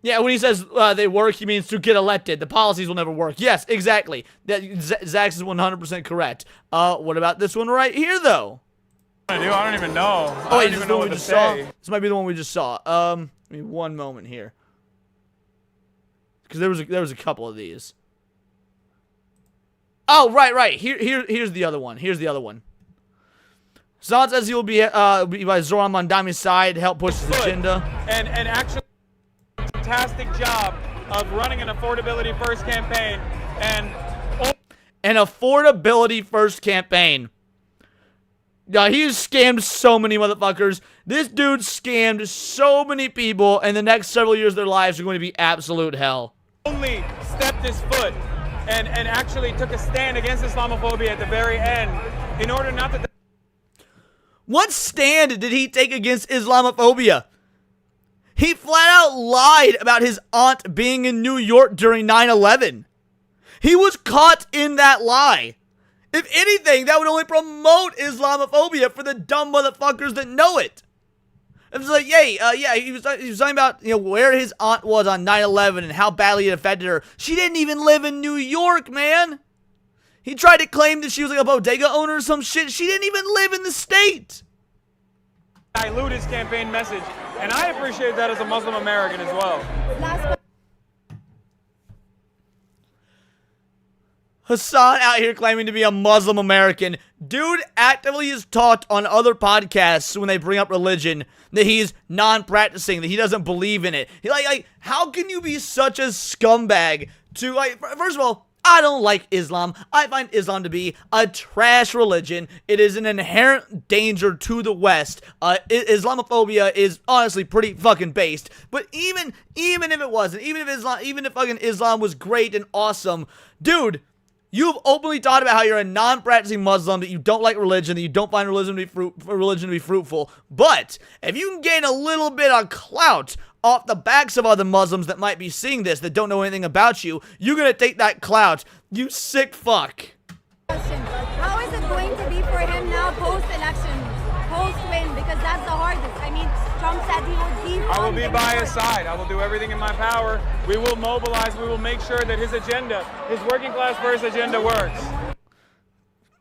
Yeah, when he says they work, he means to get elected. The policies will never work. Yes, exactly. Zax is 100% correct. What about this one right here, though? I don't even know. Oh, I don't even know what to say. This might be the one we just saw. Give me one moment here, because there was a couple of these. Oh, right. Here's the other one. Hassan says he will be by Zohran Mamdani's side to help push his agenda. And actually, fantastic job of running an affordability first campaign An affordability first campaign. He's scammed so many motherfuckers. This dude scammed so many people, and the next several years of their lives are going to be absolute hell. Only stepped his foot and actually took a stand against Islamophobia at the very end in order not to... What stand did he take against Islamophobia? He flat out lied about his aunt being in New York during 9/11. He was caught in that lie. If anything, that would only promote Islamophobia for the dumb motherfuckers that know it. It was like, yeah, he was talking about, where his aunt was on 9/11 and how badly it affected her. She didn't even live in New York, man. He tried to claim that she was like a bodega owner or some shit. She didn't even live in the state. Dilute his campaign message, and I appreciate that as a Muslim American as well. Hassan out here claiming to be a Muslim American. Dude actively is taught on other podcasts when they bring up religion that he's non-practicing, that he doesn't believe in it. How can you be such a scumbag to, first of all, I don't like Islam. I find Islam to be a trash religion. It is an inherent danger to the West. Islamophobia is honestly pretty fucking based. But even if it wasn't, even if fucking Islam was great and awesome, dude, you've openly talked about how you're a non-practicing Muslim, that you don't like religion, that you don't find religion to be fruitful. But if you can gain a little bit of clout off the backs of other Muslims that might be seeing this, that don't know anything about you, you're gonna take that clout. You sick fuck. How is it going to be for him now post-election, post-win? Because that's the hardest. I mean, Trump said he would defund. I will be by his side. I will do everything in my power. We will mobilize. We will make sure that his agenda, his working class first agenda, works.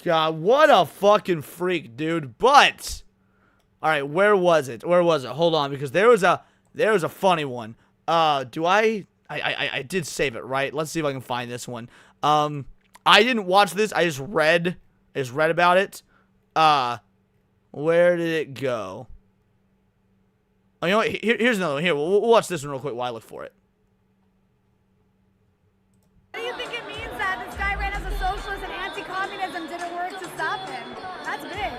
God, what a fucking freak, dude. But, all right, where was it? Hold on, because there was a funny one. I did save it, right? Let's see if I can find this one. I didn't watch this. I just read about it. Where did it go? Oh, you know what? Here's another one. Here, we'll watch this one real quick while I look for it. What do you think it means that this guy ran as a socialist and anti-communism didn't work to stop him? That's big.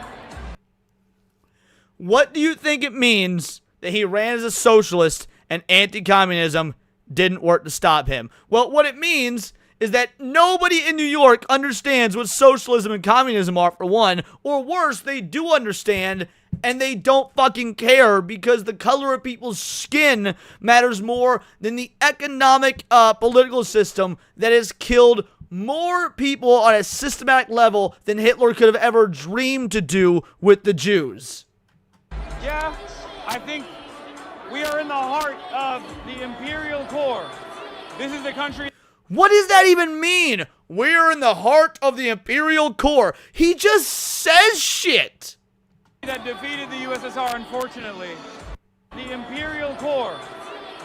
What do you think it means that he ran as a socialist and anti-communism didn't work to stop him? Well, what it means is that nobody in New York understands what socialism and communism are, for one, or worse, they do understand, and they don't fucking care, because the color of people's skin matters more than the economic, political system that has killed more people on a systematic level than Hitler could have ever dreamed to do with the Jews. Yeah, I think we are in the heart of the imperial core. This is the country. What does that even mean? We're in the heart of the imperial core. He just says shit. That defeated the USSR, unfortunately. The imperial core.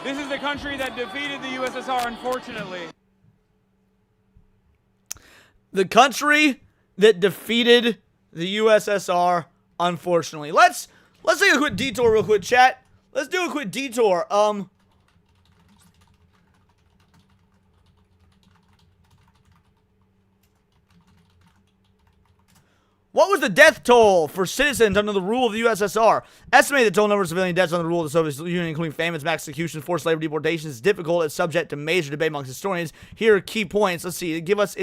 This is the country that defeated the USSR, unfortunately. The country that defeated the USSR, unfortunately. Let's take a quick detour real quick, chat. Let's do a quick detour. What was the death toll for citizens under the rule of the USSR? Estimated the total number of civilian deaths under the rule of the Soviet Union, including famines, mass executions, forced labor, deportations, is difficult and subject to major debate amongst historians. Here are key points. Let's see. Give us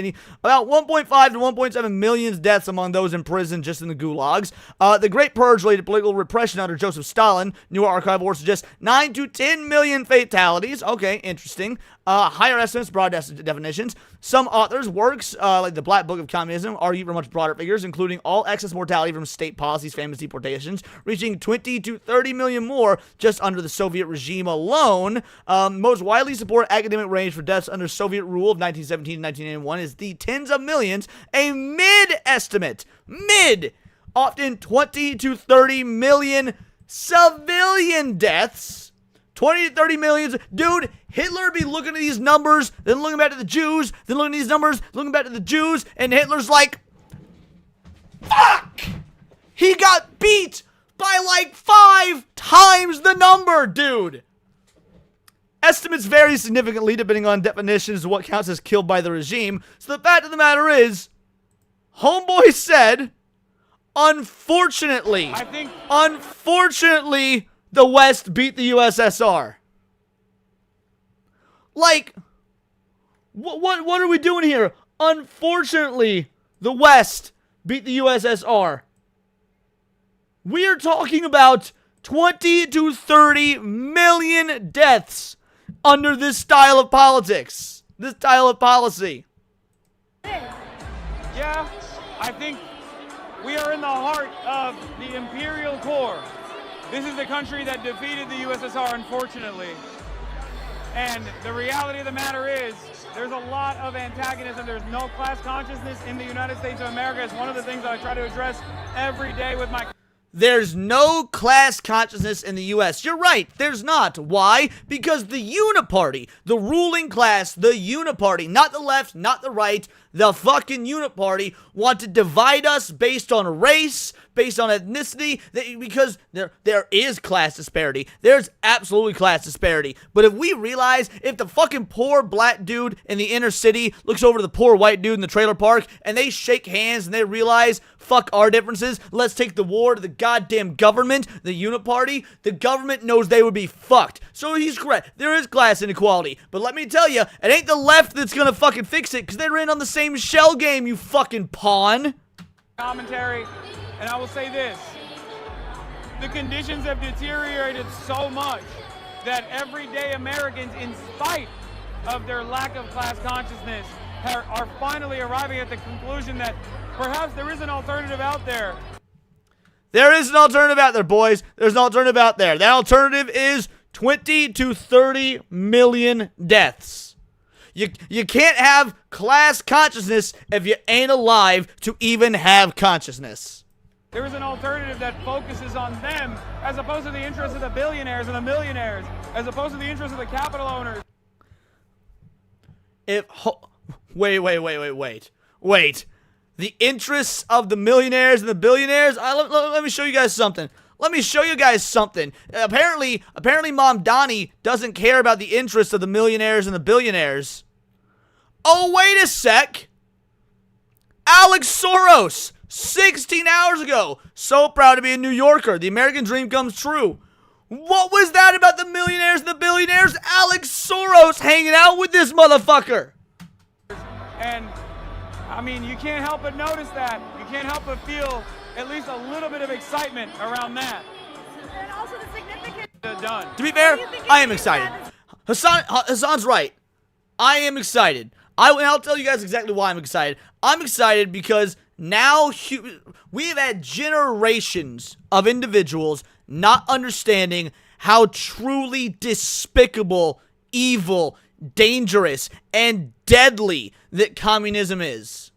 about 1.5 to 1.7 million deaths among those in prison just in the gulags. The Great Purge led to political repression under Joseph Stalin. New archival works suggest 9 to 10 million fatalities. Okay, interesting. Higher estimates, broad definitions. Some authors' works, like the Black Book of Communism, argue for much broader figures, including all excess mortality from state policies, famines, deportations, reaching 20 to 30 million more just under the Soviet regime alone. Most widely supported academic range for deaths under Soviet rule of 1917 to 1981 is the tens of millions, a mid-estimate. Often 20 to 30 million civilian deaths. 20 to 30 million. Dude, Hitler be looking at these numbers, then looking back to the Jews, then looking at these numbers, looking back to the Jews, and Hitler's like, fuck! He got beat by like 5 times the number, dude. Estimates vary significantly depending on definitions of what counts as killed by the regime. So the fact of the matter is, homeboy said, unfortunately, the West beat the USSR. Like, what are we doing here? Unfortunately, the West beat the USSR. We are talking about 20 to 30 million deaths under this style of politics, this style of policy. Yeah, I think we are in the heart of the imperial core. This is the country that defeated the USSR, unfortunately. And the reality of the matter is, there's a lot of antagonism. There's no class consciousness in the United States of America. It's one of the things that I try to address every day with my... There's no class consciousness in the U.S. You're right, there's not. Why? Because the uniparty, the ruling class, the uniparty, not the left, not the right, the fucking uniparty want to divide us based on race, based on ethnicity, because there is class disparity. There's absolutely class disparity. But if we realize, if the fucking poor black dude in the inner city looks over to the poor white dude in the trailer park, and they shake hands and they realize, fuck our differences, let's take the war to the goddamn government, the uniparty, the government knows they would be fucked. So he's correct. There is class inequality. But let me tell you, it ain't the left that's gonna fucking fix it, because they're in on the same shell game, you fucking pawn. Commentary, and I will say this. The conditions have deteriorated so much that everyday Americans, in spite of their lack of class consciousness, are finally arriving at the conclusion that perhaps there is an alternative out there. There is an alternative out there, boys. There's an alternative out there. That alternative is 20 to 30 million deaths. You can't have class consciousness if you ain't alive to even have consciousness. There is an alternative that focuses on them as opposed to the interests of the billionaires and the millionaires, as opposed to the interests of the capital owners. Wait. The interests of the millionaires and the billionaires? Let me show you guys something. Apparently Mamdani doesn't care about the interests of the millionaires and the billionaires. Oh, wait a sec. Alex Soros, 16 hours ago. So proud to be a New Yorker. The American dream comes true. What was that about the millionaires and the billionaires? Alex Soros hanging out with this motherfucker. And, I mean, you can't help but notice that. You can't help but feel at least a little bit of excitement around that. And also the significance. Done. To be fair, I am excited. Hassan's right. I am excited. I'll tell you guys exactly why I'm excited. I'm excited because now we have had generations of individuals not understanding how truly despicable, evil, dangerous, and deadly that communism is.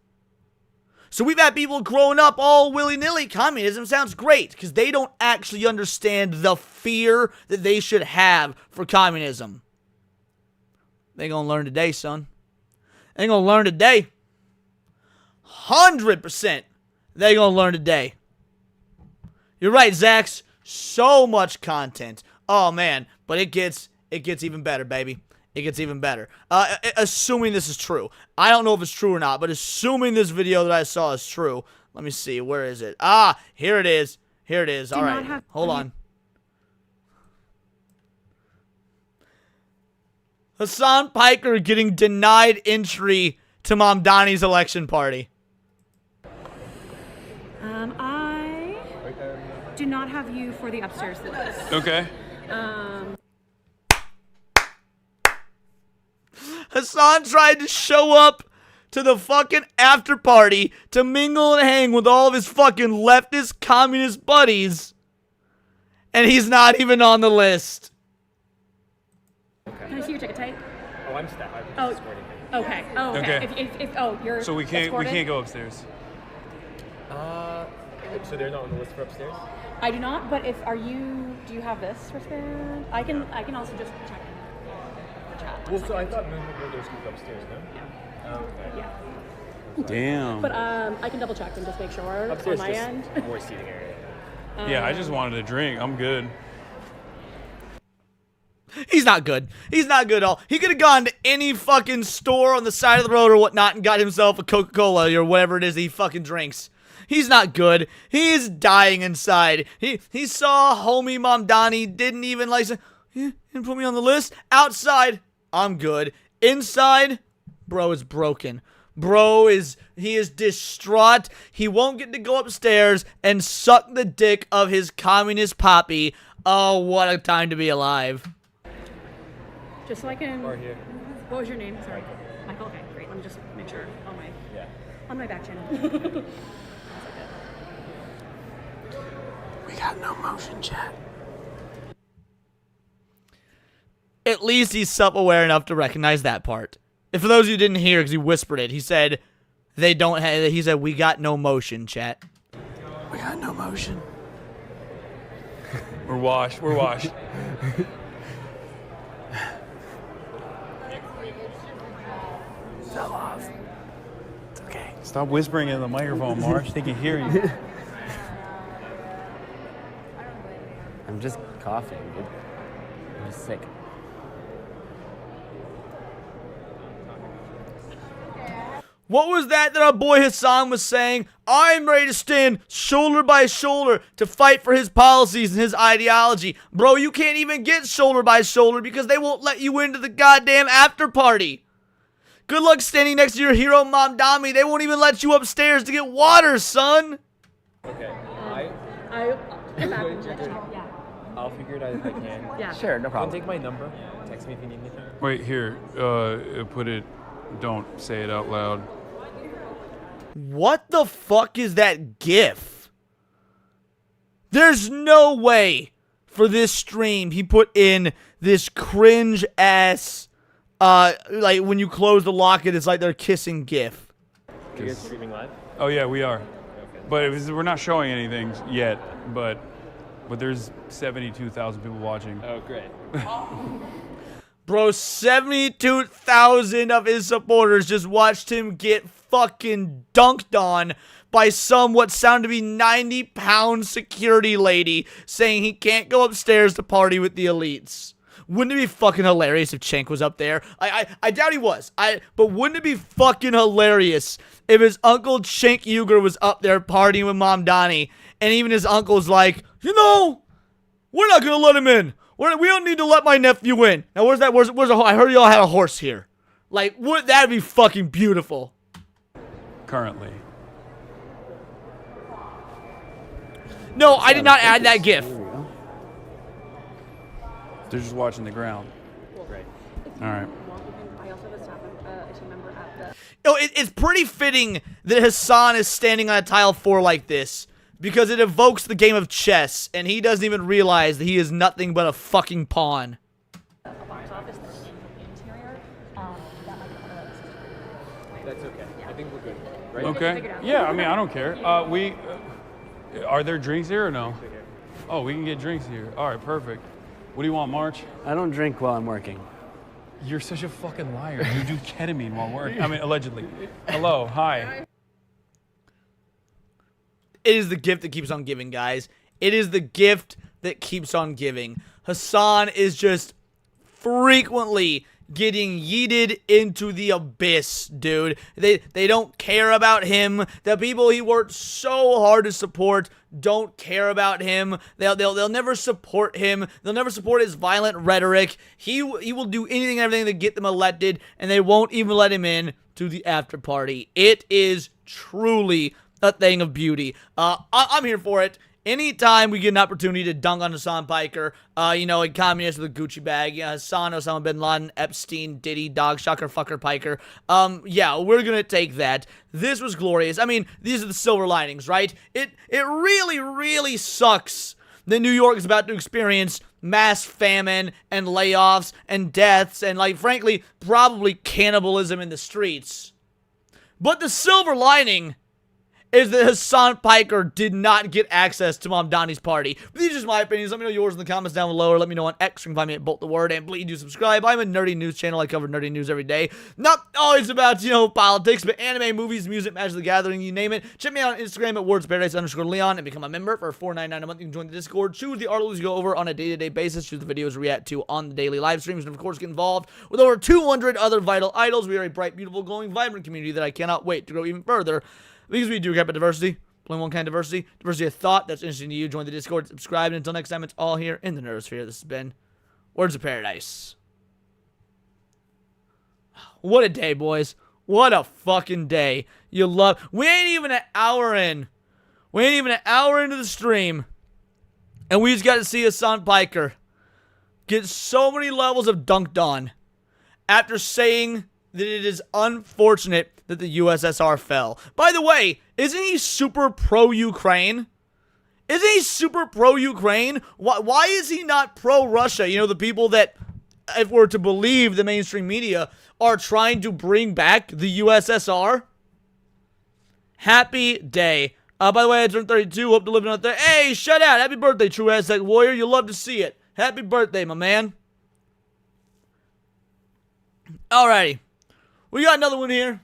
So we've had people growing up all willy-nilly. Communism sounds great because they don't actually understand the fear that they should have for communism. They gonna learn today, son. They gonna learn today. 100% they gonna learn today. You're right, Zax. So much content. Oh, man. But it gets even better, baby. It gets even better. Assuming this is true. I don't know if it's true or not, but assuming this video that I saw is true. Let me see. Where is it? Ah, here it is. Here it is. All right. Hold on. Hassan Piker getting denied entry to Mamdani's election party. I do not have you for the upstairs list. Okay. Hassan tried to show up to the fucking after party to mingle and hang with all of his fucking leftist communist buddies, and he's not even on the list. Can I see your ticket type? Oh, I'm staff. Oh, okay. Oh, okay. Okay. You're so we can't escorted? go upstairs. So they're not on the list for upstairs? I do not. But do you have this wristband? I can also just check the chat. Well, so I thought movement windows could go upstairs, no? Yeah. Oh, okay. Yeah. Damn. But I can double check and just make sure Upstairs on my just end. more seating area. Yeah, I just wanted a drink. I'm good. He's not good. He's not good at all. He could have gone to any fucking store on the side of the road or whatnot and got himself a Coca-Cola or whatever it is he fucking drinks. He's not good. He's dying inside. He saw homie Mamdani, didn't even like say, yeah, didn't put me on the list. Outside, I'm good. Inside, bro is broken. He is distraught. He won't get to go upstairs and suck the dick of his communist poppy. Oh, what a time to be alive. Just so I can. Or here. What was your name? Sorry. Michael. Okay, great. Let me just make sure on my back channel. We got no motion, chat. At least he's self-aware enough to recognize that part. And for those of you who didn't hear, because he whispered it, he said, we got no motion, chat. We got no motion. We're washed. We're washed. Fell off. It's okay. Stop whispering in the microphone, Marsh. They can hear you. I'm just coughing, dude. I'm just sick. What was that our boy Hassan was saying? I'm ready to stand shoulder by shoulder to fight for his policies and his ideology. Bro, you can't even get shoulder by shoulder because they won't let you into the goddamn after party. Good luck standing next to your hero Mamdani. They won't even let you upstairs to get water, son. Okay. I'll get back. Yeah. I'll figure it out if I can. Yeah. Sure, no problem. Take my number. Text me if you need anything. Wait, here. Put it. Don't say it out loud. What the fuck is that gif? There's no way for this stream he put in this cringe ass, like when you close the locket, it's like they're kissing gif. Are you guys streaming live? Oh yeah, we are. Okay. But we're not showing anything yet. But there's 72,000 people watching. Oh, great. Bro, 72,000 of his supporters just watched him get fucking dunked on by some what sounded to be 90-pound security lady saying he can't go upstairs to party with the elites. Wouldn't it be fucking hilarious if Cenk was up there? I doubt he was. But wouldn't it be fucking hilarious if his uncle Cenk Uyghur was up there partying with Mamdani and even his uncle's like, you know, we're not gonna let him in. We don't need to let my nephew in. Now, where's that? Where's a? I heard y'all had a horse here. Like, that'd be fucking beautiful. Currently. No, I did not add that gif. They're just watching the ground. Great. All right. I also have a staff member at the. Oh, it's pretty fitting that Hassan is standing on a tile 4 like this. Because it evokes the game of chess, and he doesn't even realize that he is nothing but a fucking pawn. A box office that's in the interior. That might be That's okay. I think we're good. Right? Okay. Yeah, I mean, I don't care. Are there drinks here or no? Oh, we can get drinks here. All right, perfect. What do you want, March? I don't drink while I'm working. You're such a fucking liar. You do ketamine while working. I mean, allegedly. Hello, hi. It is the gift that keeps on giving, guys. It is the gift that keeps on giving. Hassan is just frequently getting yeeted into the abyss, dude. They don't care about him. The people he worked so hard to support don't care about him. They'll never support him. They'll never support his violent rhetoric. He will do anything and everything to get them elected, and they won't even let him in to the after party. It is truly a thing of beauty. I'm here for it. Anytime we get an opportunity to dunk on Hassan Piker, you know, a communist with a Gucci bag, Hassan, Osama bin Laden, Epstein, Diddy, Dog, Shocker, Fucker, Piker, yeah, we're gonna take that. This was glorious. I mean, these are the silver linings, right? It really, really sucks that New York is about to experience mass famine and layoffs and deaths and, like, frankly, probably cannibalism in the streets. But the silver lining is that Hassan Piker did not get access to Mamdani's party. But these are just my opinions. Let me know yours in the comments down below, or let me know on X. You can find me at Bolt the Word, and please do subscribe. I'm a nerdy news channel. I cover nerdy news every day. Not always about, you know, politics, but anime, movies, music, Magic the Gathering, you name it. Check me out on Instagram at wordsparadise_Leon and become a member for $4.99 a month. You can join the Discord, choose the articles you go over on a day-to-day basis, choose the videos we react to on the daily live streams, and of course get involved with over 200 other vital idols. We are a bright, beautiful, glowing, vibrant community that I cannot wait to grow even further. Because we do care about diversity, only one kind of diversity of thought that's interesting to you. Join the Discord, subscribe, and until next time, it's all here in the Nerdosphere. This has been Words of Paradise. What a day, boys. What a fucking day. We ain't even an hour in. We ain't even an hour into the stream, and we just got to see Hassan Piker get so many levels of dunked on after saying that it is unfortunate that the USSR fell. By the way, isn't he super pro-Ukraine? Isn't he super pro-Ukraine? Why is he not pro-Russia? You know, the people that, if we're to believe the mainstream media, are trying to bring back the USSR? Happy day. By the way, I turned 32. Hope to live another day. Hey, shut out. Happy birthday, True Aztec Warrior. You'll love to see it. Happy birthday, my man. Alrighty. We got another one here.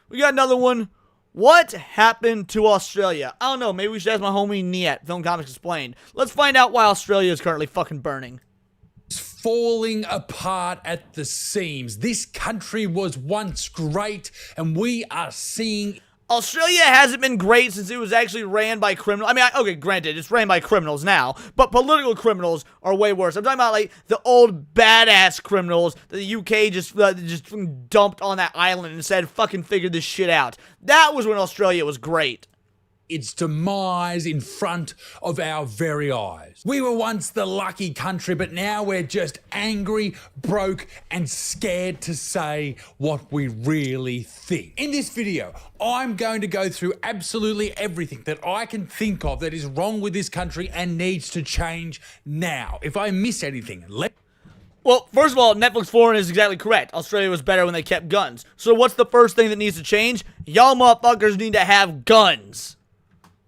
We got another one. What happened to Australia? I don't know. Maybe we should ask my homie Niet, Film Comics Explained. Let's find out why Australia is currently fucking burning. Falling apart at the seams. This country was once great, and we are seeing... Australia hasn't been great since it was actually ran by criminals. I mean, okay, granted, it's ran by criminals now, but political criminals are way worse. I'm talking about, like, the old badass criminals that the UK just dumped on that island and said, fucking figure this shit out. That was when Australia was great. Its demise in front of our very eyes. We were once the lucky country, but now we're just angry, broke, and scared to say what we really think. In this video, I'm going to go through absolutely everything that I can think of that is wrong with this country and needs to change now. If I miss anything, Well, first of all, Netflix Foreign is exactly correct. Australia was better when they kept guns. So what's the first thing that needs to change? Y'all motherfuckers need to have guns.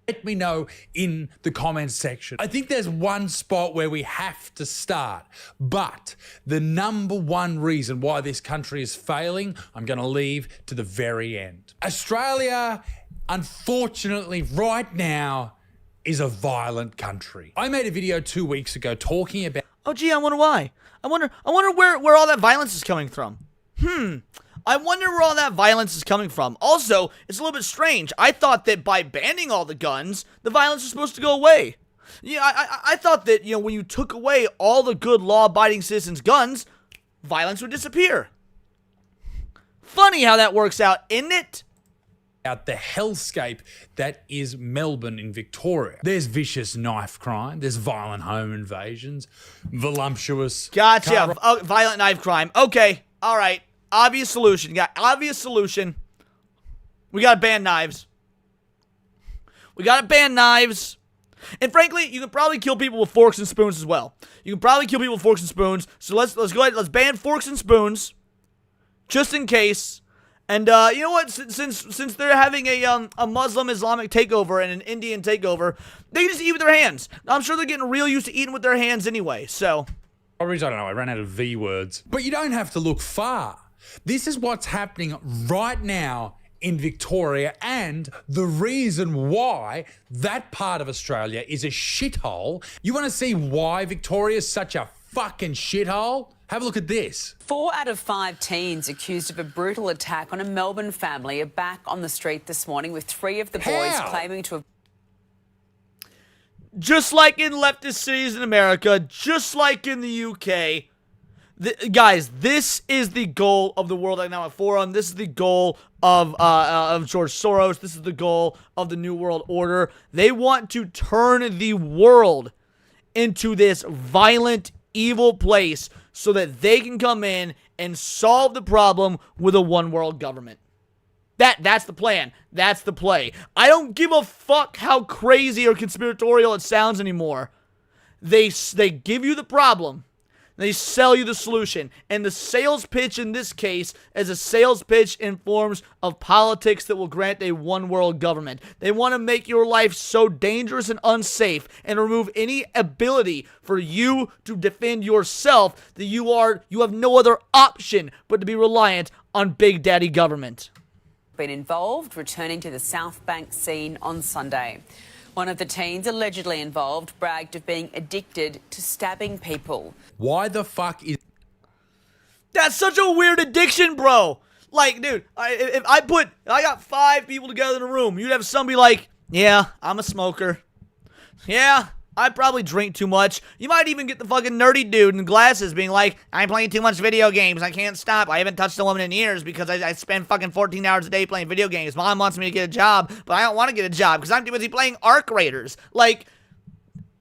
Let me know in the comments section. I think there's one spot where we have to start, but the number one reason why this country is failing, I'm going to leave to the very end. Australia, unfortunately, right now, is a violent country. I made a video 2 weeks ago talking about... Oh, gee, I wonder why. I wonder where all that violence is coming from. I wonder where all that violence is coming from. Also, it's a little bit strange. I thought that by banning all the guns, the violence was supposed to go away. Yeah, I thought that, you know, when you took away all the good law-abiding citizens' guns, violence would disappear. Funny how that works out, isn't it? Out the hellscape that is Melbourne in Victoria. There's vicious knife crime, there's violent home invasions, voluptuous... Gotcha. Violent knife crime. Okay, all right. Obvious solution. You got obvious solution. We gotta ban knives. We gotta ban knives. And frankly, you can probably kill people with forks and spoons as well. You can probably kill people with forks and spoons. So let's go ahead. Let's ban forks and spoons, just in case. And you know what? Since they're having a Muslim Islamic takeover and an Indian takeover, they can just eat with their hands. I'm sure they're getting real used to eating with their hands anyway. So, I don't know. I ran out of V words. But you don't have to look far. This is what's happening right now in Victoria, and the reason why that part of Australia is a shithole. You want to see why Victoria is such a fucking shithole? Have a look at this. 4 out of 5 teens accused of a brutal attack on a Melbourne family are back on the street this morning, with 3 of the boys claiming to have... Just like in leftist cities in America, just like in the UK... guys, this is the goal of the World Economic Forum. This is the goal of George Soros. This is the goal of the New World Order. They want to turn the world into this violent, evil place so that they can come in and solve the problem with a one-world government. That's the plan. That's the play. I don't give a fuck how crazy or conspiratorial it sounds anymore. They give you the problem. They sell you the solution. And the sales pitch in this case is a sales pitch in forms of politics that will grant a one-world government. They want to make your life so dangerous and unsafe and remove any ability for you to defend yourself that you have no other option but to be reliant on Big Daddy government. Been involved, returning to the South Bank scene on Sunday. One of the teens allegedly involved bragged of being addicted to stabbing people. Why the fuck is... That's such a weird addiction, bro. Like, dude, if I got 5 people together in a room, you'd have somebody like, yeah, I'm a smoker. Yeah, I probably drink too much. You might even get the fucking nerdy dude in glasses being like, I'm playing too much video games. I can't stop. I haven't touched a woman in years because I spend fucking 14 hours a day playing video games. Mom wants me to get a job, but I don't want to get a job because I'm too busy playing Arc Raiders. Like,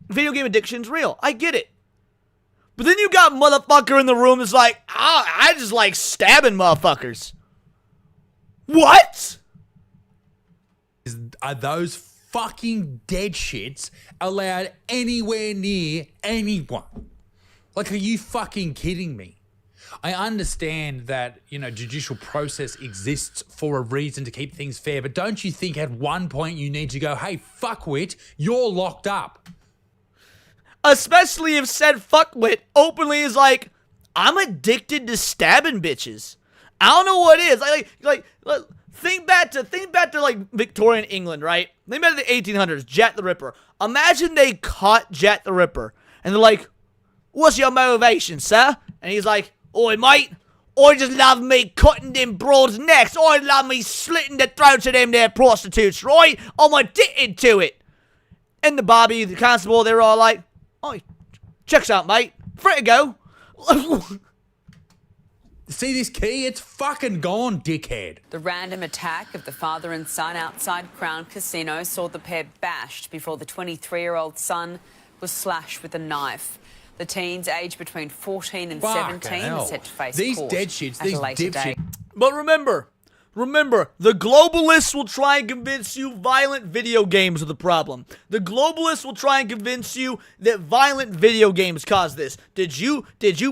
video game addiction's real. I get it. But then you got motherfucker in the room that's like, I just like stabbing motherfuckers. What? Are those fucking dead shits allowed anywhere near anyone? Like, are you fucking kidding me? I understand that, you know, judicial process exists for a reason to keep things fair, but don't you think at one point you need to go, hey, fuckwit, you're locked up? Especially if said fuckwit openly is like, I'm addicted to stabbing bitches. I don't know what it is. Think back to like Victorian England, right? Think back to the 1800s, Jack the Ripper. Imagine they caught Jack the Ripper, and they're like, "What's your motivation, sir?" And he's like, "Oi, mate, I just love me cutting them broads' necks. I love me slitting the throats of them there prostitutes, right? I'm addicted to it." And the Bobby, the constable, they were all like, "Oi, checks out, mate. Free to go." See this key? It's fucking gone, dickhead. The random attack of the father and son outside Crown Casino saw the pair bashed before the 23-year-old son was slashed with a knife. The teens aged between 14 and 17 are set to face these court dead shits, at these a later dipshits. date. But remember, the globalists will try and convince you violent video games are the problem. The globalists will try and convince you that violent video games cause this. Did you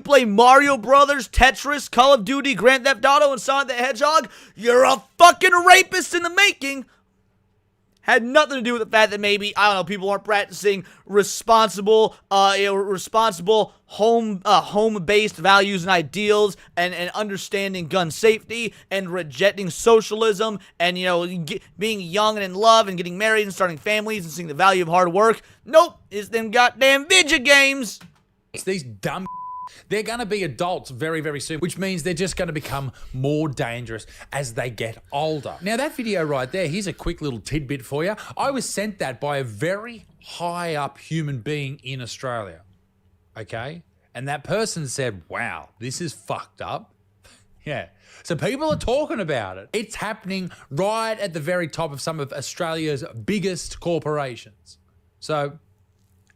play Mario Brothers, Tetris, Call of Duty, Grand Theft Auto, and Sonic the Hedgehog? You're a fucking rapist in the making. Had nothing to do with the fact that maybe, I don't know, people aren't practicing responsible home-based values and ideals, and understanding gun safety, and rejecting socialism, and, being young and in love, and getting married, and starting families, and seeing the value of hard work. Nope, it's them goddamn video games. It's these dumb. They're going to be adults very, very soon, which means they're just going to become more dangerous as they get older. Now, that video right there, here's a quick little tidbit for you. I was sent that by a very high up human being in Australia, okay? And that person said, wow, this is fucked up. Yeah. So people are talking about it. It's happening right at the very top of some of Australia's biggest corporations. So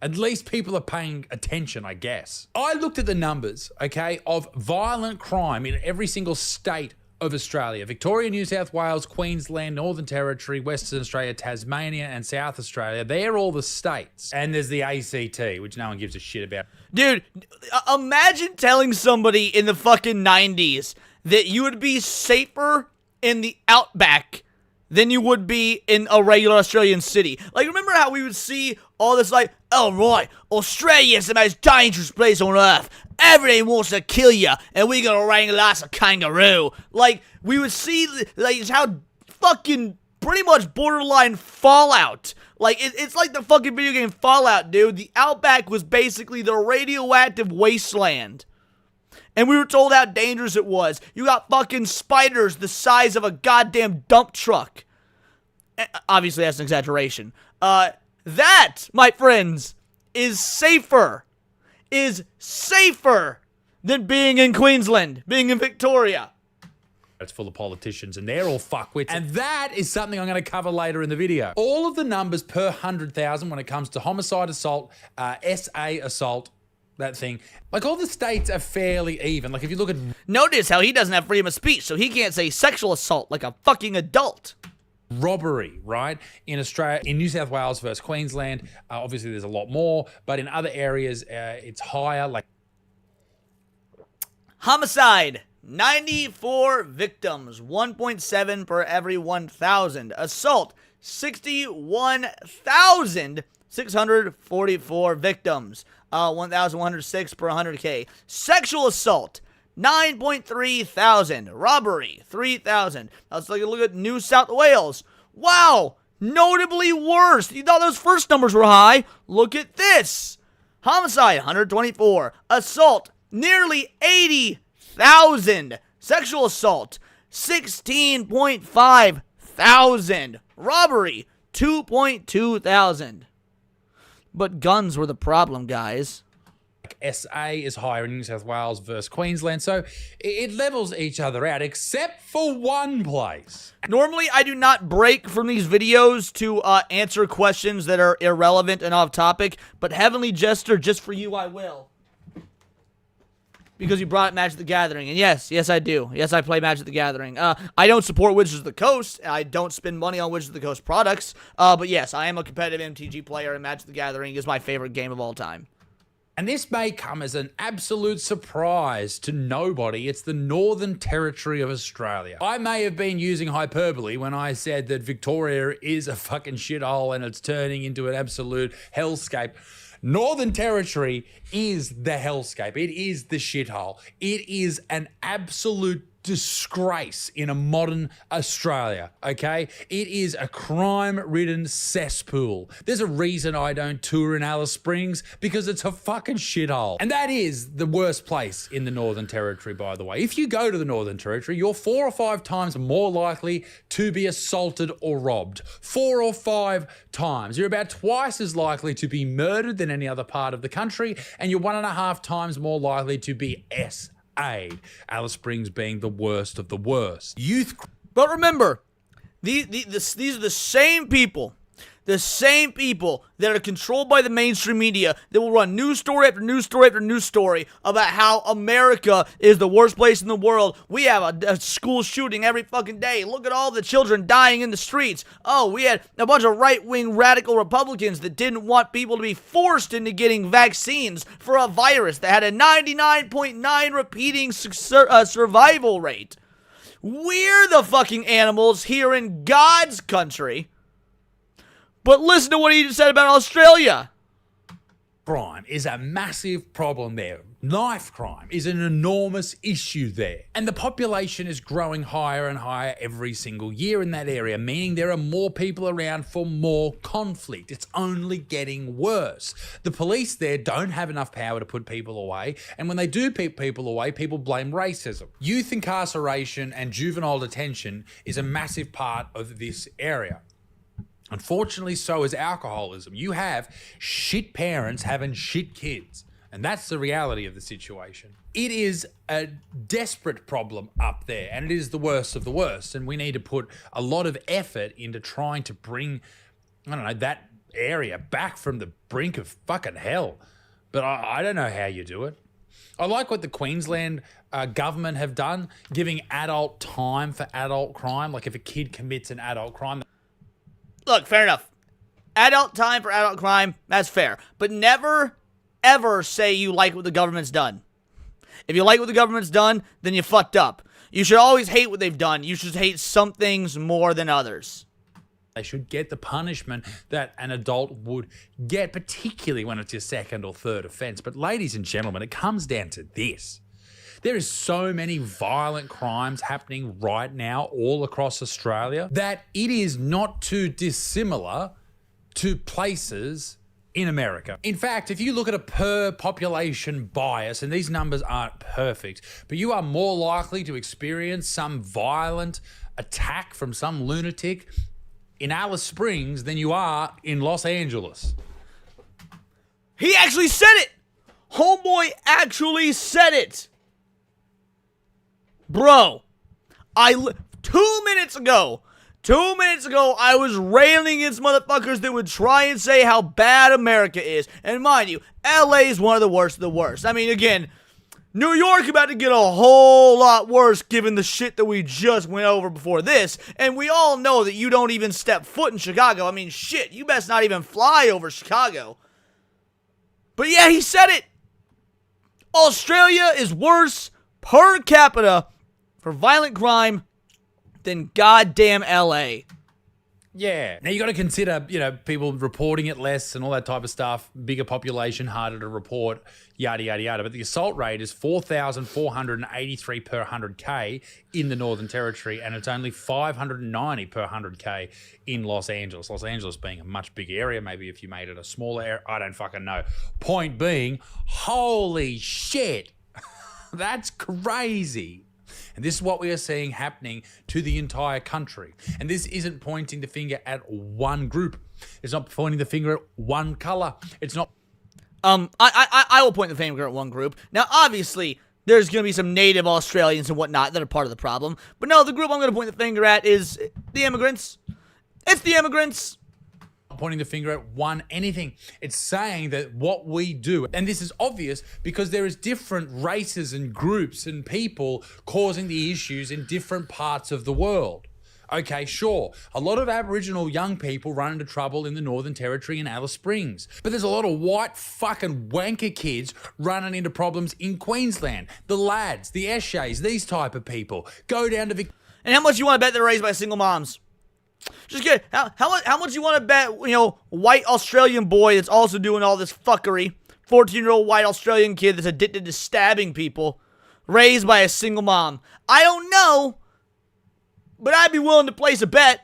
at least people are paying attention, I guess. I looked at the numbers, okay, of violent crime in every single state of Australia. Victoria, New South Wales, Queensland, Northern Territory, Western Australia, Tasmania, and South Australia. They're all the states. And there's the ACT, which no one gives a shit about. Dude, imagine telling somebody in the fucking 90s that you would be safer in the outback than you would be in a regular Australian city. Like, remember how we would see all this, like, oh, right, Australia is the most dangerous place on earth. Everyone wants to kill you, and we got wrangle lots of kangaroo. Like, we would see, like, how fucking pretty much borderline Fallout. Like, it's like the fucking video game Fallout, dude. The outback was basically the radioactive wasteland. And we were told how dangerous it was. You got fucking spiders the size of a goddamn dump truck. Obviously, that's an exaggeration. That, my friends, is safer than being in Queensland, being in Victoria. It's full of politicians, and they're all fuckwits. And that is something I'm going to cover later in the video. All of the numbers per 100,000 when it comes to homicide, assault, SA assault, that thing. Like, all the states are fairly even. Like, if you look at... Notice how he doesn't have freedom of speech, so he can't say sexual assault like a fucking adult. Robbery, right? In Australia, in New South Wales versus Queensland, obviously there's a lot more, but in other areas, it's higher. Like, homicide, 94 victims, 1.7 per every 1,000. Assault, 61,644 victims, 1,106 per 100K. Sexual assault, 9.3 thousand. Robbery, 3,000. Let's take a look at New South Wales. Wow, notably worse. You thought those first numbers were high. Look at this. Homicide, 124. Assault, nearly 80,000. Sexual assault, 16.5 thousand. Robbery, 2.2 thousand. But guns were the problem, guys. SA is higher in New South Wales versus Queensland, so it levels each other out, except for one place. Normally, I do not break from these videos to answer questions that are irrelevant and off topic, but Heavenly Jester, just for you, I will. Because you brought up Magic the Gathering, and yes, I do. Yes, I play Magic the Gathering. I don't support Wizards of the Coast, and I don't spend money on Wizards of the Coast products, but yes, I am a competitive MTG player, and Magic the Gathering is my favorite game of all time. And this may come as an absolute surprise to nobody. It's the Northern Territory of Australia. I may have been using hyperbole when I said that Victoria is a fucking shithole and it's turning into an absolute hellscape. Northern Territory is the hellscape. It is the shithole. It is an absolute disgrace in a modern Australia, okay? It is a crime-ridden cesspool. There's a reason I don't tour in Alice Springs, because it's a fucking shithole. And that is the worst place in the Northern Territory, by the way. If you go to the Northern Territory, you're 4 or 5 times more likely to be assaulted or robbed. 4 or 5 times. You're about twice as likely to be murdered than any other part of the country, and you're 1.5 times more likely to be SA'd. Alice Springs being the worst of the worst. But remember, these are the same people that are controlled by the mainstream media that will run news story after news story after news story about how America is the worst place in the world. We have a school shooting every fucking day. Look at all the children dying in the streets. Oh, we had a bunch of right-wing radical Republicans that didn't want people to be forced into getting vaccines for a virus that had a 99.9 repeating survival rate. We're the fucking animals here in God's country. But listen to what he said about Australia. Crime is a massive problem there. Knife crime is an enormous issue there. And the population is growing higher and higher every single year in that area, meaning there are more people around for more conflict. It's only getting worse. The police there don't have enough power to put people away, and when they do put people away, people blame racism. Youth incarceration and juvenile detention is a massive part of this area. Unfortunately, so is alcoholism. You have shit parents having shit kids. And that's the reality of the situation. It is a desperate problem up there, and it is the worst of the worst. And we need to put a lot of effort into trying to bring, that area back from the brink of fucking hell. But I don't know how you do it. I like what the Queensland government have done, giving adult time for adult crime. Like if a kid commits an adult crime. Look, fair enough. Adult time for adult crime, that's fair. But never, ever say you like what the government's done. If you like what the government's done, then you fucked up. You should always hate what they've done. You should hate some things more than others. They should get the punishment that an adult would get, particularly when it's your second or third offense. But ladies and gentlemen, it comes down to this. There is so many violent crimes happening right now all across Australia that it is not too dissimilar to places in America. In fact, if you look at a per population bias, and these numbers aren't perfect, but you are more likely to experience some violent attack from some lunatic in Alice Springs than you are in Los Angeles. He actually said it! Homeboy actually said it! Bro, 2 minutes ago, I was railing against motherfuckers that would try and say how bad America is. And mind you, LA is one of the worst of the worst. I mean, again, New York about to get a whole lot worse given the shit that we just went over before this. And we all know that you don't even step foot in Chicago. I mean, shit, you best not even fly over Chicago. But yeah, he said it. Australia is worse per capita for violent crime than goddamn LA. Yeah. Now you got to consider, people reporting it less and all that type of stuff. Bigger population, harder to report, yada, yada, yada. But the assault rate is 4,483 per 100K in the Northern Territory, and it's only 590 per 100K in Los Angeles. Los Angeles being a much bigger area. Maybe if you made it a smaller area, I don't fucking know. Point being, holy shit. That's crazy. And this is what we are seeing happening to the entire country. And this isn't pointing the finger at one group. It's not pointing the finger at one color. It's not. I will point the finger at one group. Now, obviously, there's going to be some native Australians and whatnot that are part of the problem. But no, the group I'm going to point the finger at is the immigrants. It's the immigrants. Pointing the finger at anything. It's saying that what we do, and this is obvious because there is different races and groups and people causing the issues in different parts of the world. Okay, sure. A lot of Aboriginal young people run into trouble in the Northern Territory and Alice Springs. But there's a lot of white fucking wanker kids running into problems in Queensland. The lads, the Eshays, these type of people. Go down to And how much you want to bet they're raised by single moms? Just get how much you want to bet, white Australian boy that's also doing all this fuckery, 14-year-old white Australian kid that's addicted to stabbing people, raised by a single mom? I don't know, but I'd be willing to place a bet.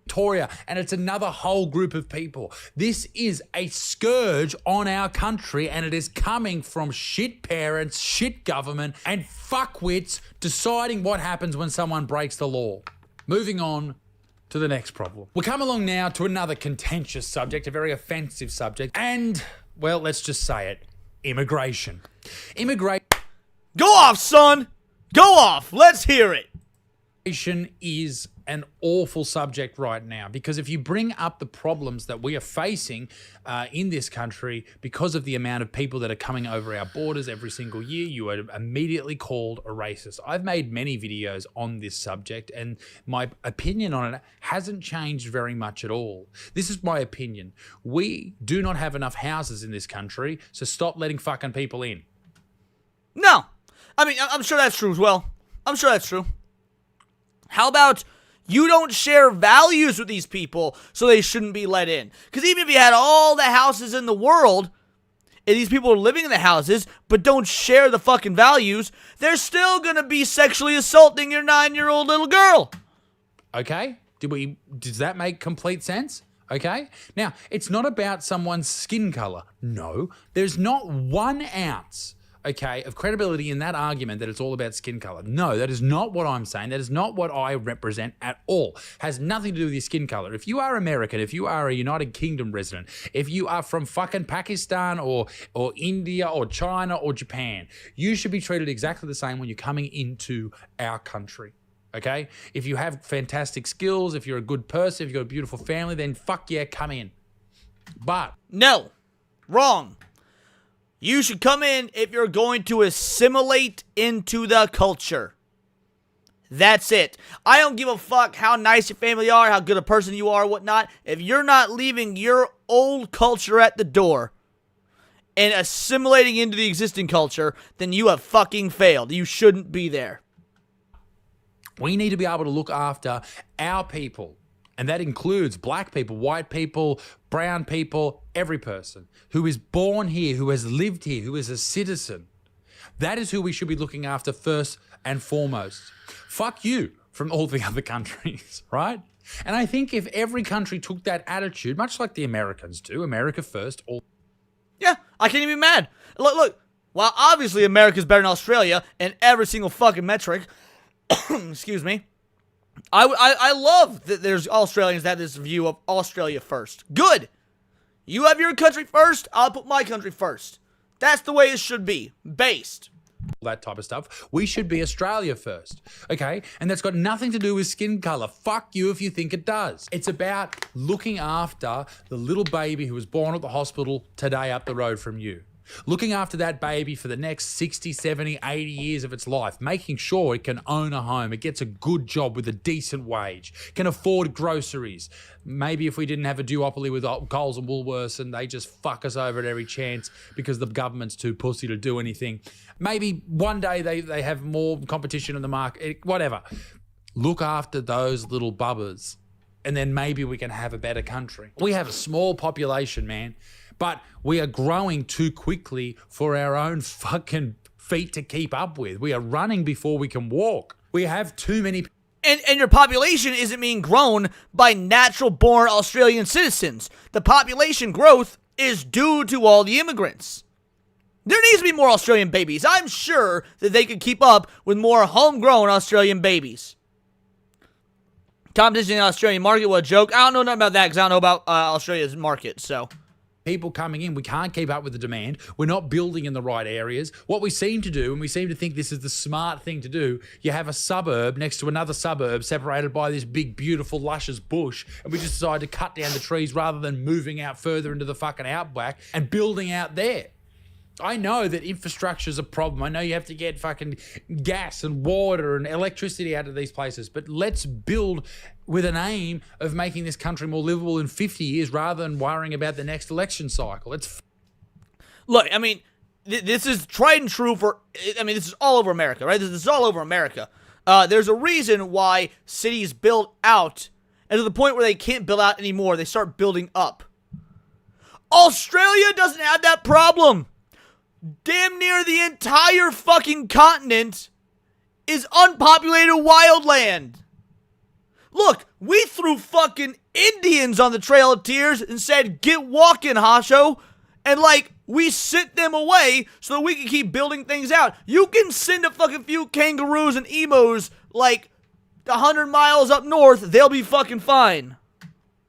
Victoria, and it's another whole group of people. This is a scourge on our country, and it is coming from shit parents, shit government, and fuckwits deciding what happens when someone breaks the law. Moving on to the next problem. We'll come along now to another contentious subject, a very offensive subject, and, well, let's just say it, immigration. Go off, son! Go off! Let's hear it! Immigration is an awful subject right now, because if you bring up the problems that we are facing in this country because of the amount of people that are coming over our borders every single year, you are immediately called a racist. I've made many videos on this subject, and my opinion on it hasn't changed very much at all. This is my opinion. We do not have enough houses in this country, so stop letting fucking people in. No. I mean, I'm sure that's true as well. I'm sure that's true. How about you don't share values with these people, so they shouldn't be let in? Because even if you had all the houses in the world, and these people are living in the houses, but don't share the fucking values, they're still gonna be sexually assaulting your 9-year-old little girl. Okay? Does that make complete sense? Okay? Now, it's not about someone's skin color. No, there's not 1 ounce, okay, of credibility in that argument that it's all about skin color. No, that is not what I'm saying. That is not what I represent at all. Has nothing to do with your skin color. If you are American, if you are a United Kingdom resident, if you are from fucking Pakistan or India or China or Japan, you should be treated exactly the same when you're coming into our country. Okay? If you have fantastic skills, if you're a good person, if you've got a beautiful family, then fuck yeah, come in. But no, wrong. You should come in if you're going to assimilate into the culture. That's it. I don't give a fuck how nice your family are, how good a person you are, whatnot. If you're not leaving your old culture at the door and assimilating into the existing culture, then you have fucking failed. You shouldn't be there. We need to be able to look after our people. And that includes black people, white people, brown people, every person who is born here, who has lived here, who is a citizen. That is who we should be looking after first and foremost. Fuck you from all the other countries, right? And I think if every country took that attitude, much like the Americans do, America first, yeah, I can't even be mad. Look, while obviously America's better than Australia in every single fucking metric, excuse me, I love that there's Australians that have this view of Australia first. Good. You have your country first, I'll put my country first. That's the way it should be. Based. That type of stuff. We should be Australia first, okay? And that's got nothing to do with skin color. Fuck you if you think it does. It's about looking after the little baby who was born at the hospital today up the road from you. Looking after that baby for the next 60, 70, 80 years of its life, making sure it can own a home, it gets a good job with a decent wage, can afford groceries. Maybe if we didn't have a duopoly with Coles and Woolworths and they just fuck us over at every chance because the government's too pussy to do anything. Maybe one day they have more competition in the market, whatever. Look after those little bubbers and then maybe we can have a better country. We have a small population, man. But we are growing too quickly for our own fucking feet to keep up with. We are running before we can walk. We have too many. And your population isn't being grown by natural-born Australian citizens. The population growth is due to all the immigrants. There needs to be more Australian babies. I'm sure that they could keep up with more homegrown Australian babies. Competition in the Australian market, what a joke. I don't know nothing about that because I don't know about Australia's market, so. People coming in, we can't keep up with the demand. We're not building in the right areas. What we seem to do, and we seem to think this is the smart thing to do, you have a suburb next to another suburb separated by this big, beautiful, luscious bush, and we just decide to cut down the trees rather than moving out further into the fucking outback and building out there. I know that infrastructure is a problem. I know you have to get fucking gas and water and electricity out of these places, but let's build with an aim of making this country more livable in 50 years rather than worrying about the next election cycle. Look, I mean, this is tried and true this is all over America, right? This is all over America. There's a reason why cities build out, and to the point where they can't build out anymore, they start building up. Australia doesn't have that problem. damn near the entire fucking continent is unpopulated wildland. Look, we threw fucking Indians on the Trail of Tears and said, get walking, Hasho. And like, we sent them away so that we can keep building things out. You can send a fucking few kangaroos and emos like 100 miles up north, they'll be fucking fine.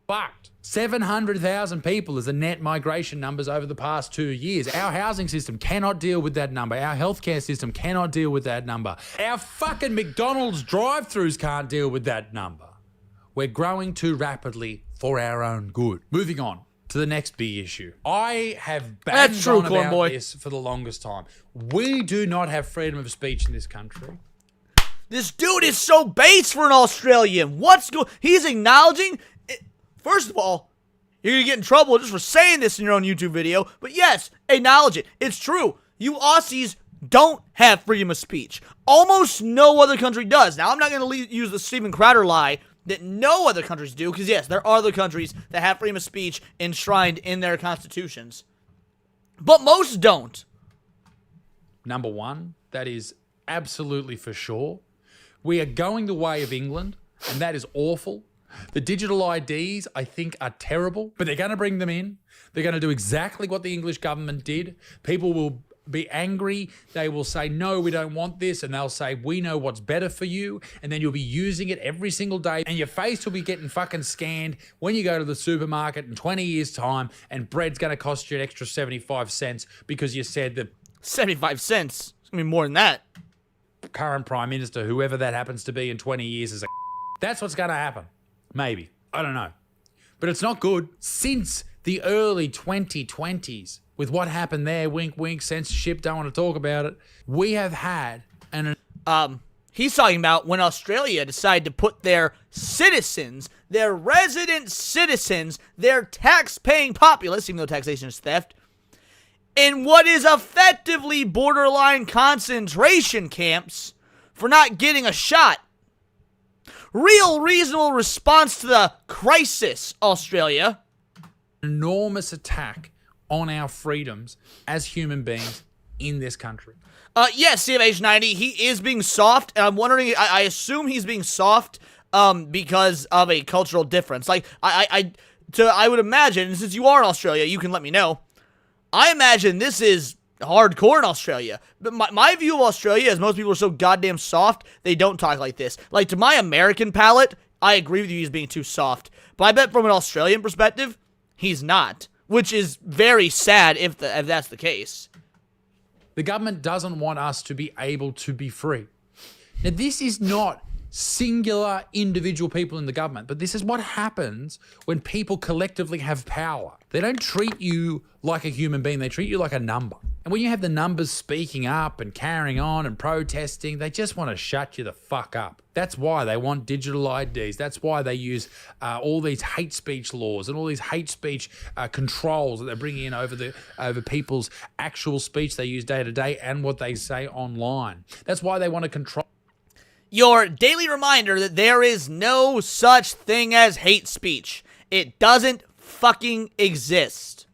Fucked. 700,000 people is the net migration numbers over the past 2 years. Our housing system cannot deal with that number. Our healthcare system cannot deal with that number. Our fucking McDonald's drive-thrus can't deal with that number. We're growing too rapidly for our own good. Moving on to the next big issue. I have banged on about this for the longest time. We do not have freedom of speech in this country. This dude is so base for an Australian. He's acknowledging... First of all, you're going to get in trouble just for saying this in your own YouTube video. But yes, acknowledge it. It's true. You Aussies don't have freedom of speech. Almost no other country does. Now, I'm not going to use the Steven Crowder lie that no other countries do. Because yes, there are other countries that have freedom of speech enshrined in their constitutions. But most don't. Number one, that is absolutely for sure. We are going the way of England, and that is awful. The digital IDs, I think, are terrible, but they're going to bring them in. They're going to do exactly what the English government did. People will be angry. They will say, no, we don't want this. And they'll say, we know what's better for you. And then you'll be using it every single day. And your face will be getting fucking scanned when you go to the supermarket in 20 years' time. And bread's going to cost you an extra 75 cents because you said that... 75 cents? It's going to be more than that. Current Prime Minister, whoever that happens to be in 20 years, is a... That's what's going to happen. Maybe. I don't know. But it's not good. Since the early 2020s, with what happened there, wink, wink, censorship, don't want to talk about it, we have had an... He's talking about when Australia decided to put their citizens, their resident citizens, their tax-paying populace, even though taxation is theft, in what is effectively borderline concentration camps for not getting a shot. Real reasonable response to the crisis, Australia. Enormous attack on our freedoms as human beings in this country. Yes, CFH90, he is being soft, and I'm wondering, I assume he's being soft because of a cultural difference. Like, I would imagine, since you are in Australia, you can let me know, I imagine this is hardcore in Australia. But my view of Australia is most people are so goddamn soft, they don't talk like this. Like, to my American palate, I agree with you, he's being too soft. But I bet from an Australian perspective, he's not. Which is very sad if that's the case. The government doesn't want us to be able to be free. Now, this is not singular individual people in the government, but this is what happens when people collectively have power. They don't treat you like a human being, they treat you like a number. And when you have the numbers speaking up and carrying on and protesting, they just want to shut you the fuck up. That's why they want digital IDs. That's why they use all these hate speech laws and all these hate speech controls that they're bringing in over people's actual speech they use day to day and what they say online. That's why they want to control. Your daily reminder that there is no such thing as hate speech. It doesn't fucking exist.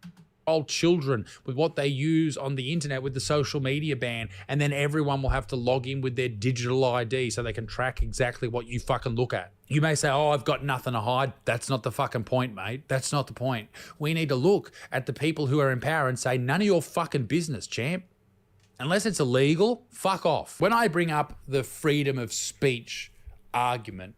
Old children with what they use on the internet with the social media ban, and then everyone will have to log in with their digital ID so they can track exactly what you fucking look at. You may say, oh, I've got nothing to hide. That's not the fucking point, mate. That's not the point. We need to look at the people who are in power and say, none of your fucking business, champ. Unless it's illegal, fuck off. When I bring up the freedom of speech argument,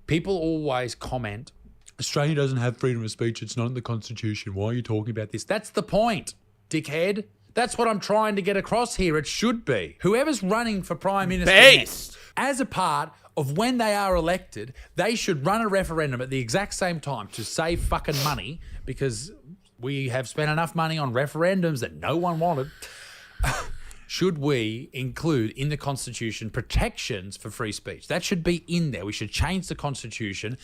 people always comment, Australia doesn't have freedom of speech. It's not in the Constitution. Why are you talking about this? That's the point, dickhead. That's what I'm trying to get across here. It should be. Whoever's running for Prime Minister next, as a part of when they are elected, they should run a referendum at the exact same time to save fucking money, because we have spent enough money on referendums that no one wanted. Should we include in the Constitution protections for free speech? That should be in there. We should change the Constitution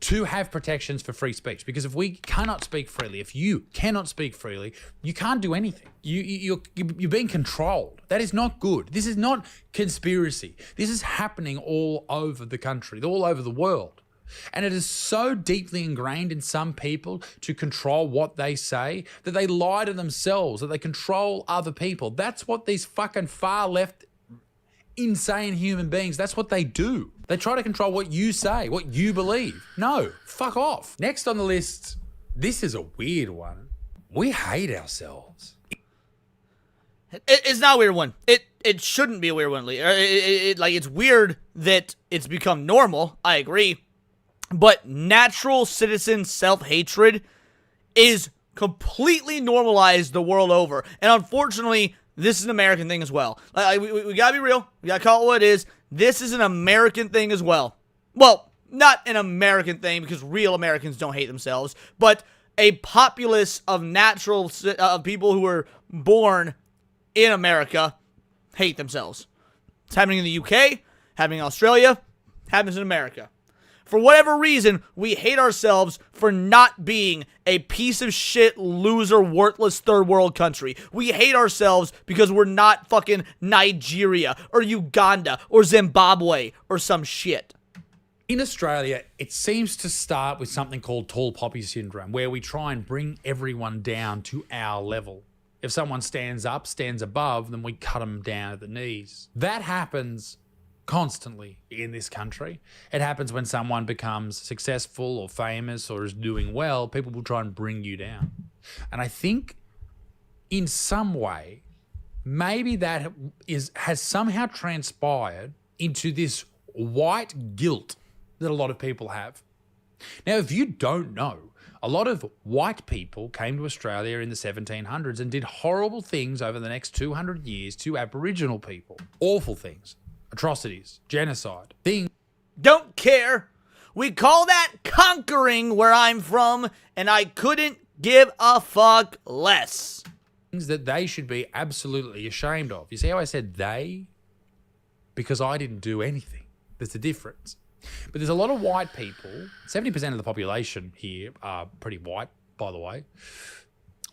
to have protections for free speech. Because if we cannot speak freely, if you cannot speak freely, you can't do anything. You're being controlled. That is not good. This is not conspiracy. This is happening all over the country, all over the world. And it is so deeply ingrained in some people to control what they say that they lie to themselves, that they control other people. That's what these fucking far left insane human beings, that's what they do. They try to control what you say, what you believe. No, fuck off. Next on the list, this is a weird one. We hate ourselves. It's not a weird one. It shouldn't be a weird one. It's weird that it's become normal. I agree. But natural citizen self-hatred is completely normalized the world over. And unfortunately, this is an American thing as well. We gotta be real. We gotta call it what it is. This is an American thing as well. Well, not an American thing because real Americans don't hate themselves, but a populace of people who were born in America hate themselves. It's happening in the UK, happening in Australia, happens in America. For whatever reason, we hate ourselves for not being a piece of shit, loser, worthless third world country. We hate ourselves because we're not fucking Nigeria or Uganda or Zimbabwe or some shit. In Australia, it seems to start with something called tall poppy syndrome, where we try and bring everyone down to our level. If someone stands up, stands above, then we cut them down at the knees. That happens constantly in this country. It happens when someone becomes successful or famous or is doing well, people will try and bring you down. And I think in some way, maybe that has somehow transpired into this white guilt that a lot of people have. Now, if you don't know, a lot of white people came to Australia in the 1700s and did horrible things over the next 200 years to Aboriginal people. Awful things. Atrocities, genocide, things. Don't care. We call that conquering where I'm from, and I couldn't give a fuck less. Things that they should be absolutely ashamed of. You see how I said they? Because I didn't do anything. There's a difference. But there's a lot of white people. 70% of the population here are pretty white, by the way.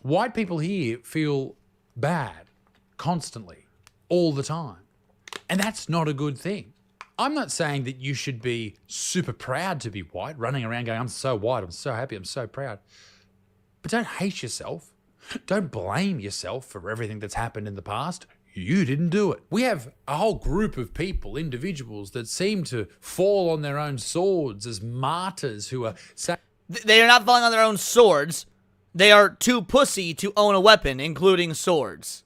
White people here feel bad constantly, all the time. And that's not a good thing. I'm not saying that you should be super proud to be white, running around going, I'm so white, I'm so happy, I'm so proud. But don't hate yourself. Don't blame yourself for everything that's happened in the past. You didn't do it. We have a whole group of people, individuals, that seem to fall on their own swords as martyrs who are... They are not falling on their own swords. They are too pussy to own a weapon, including swords.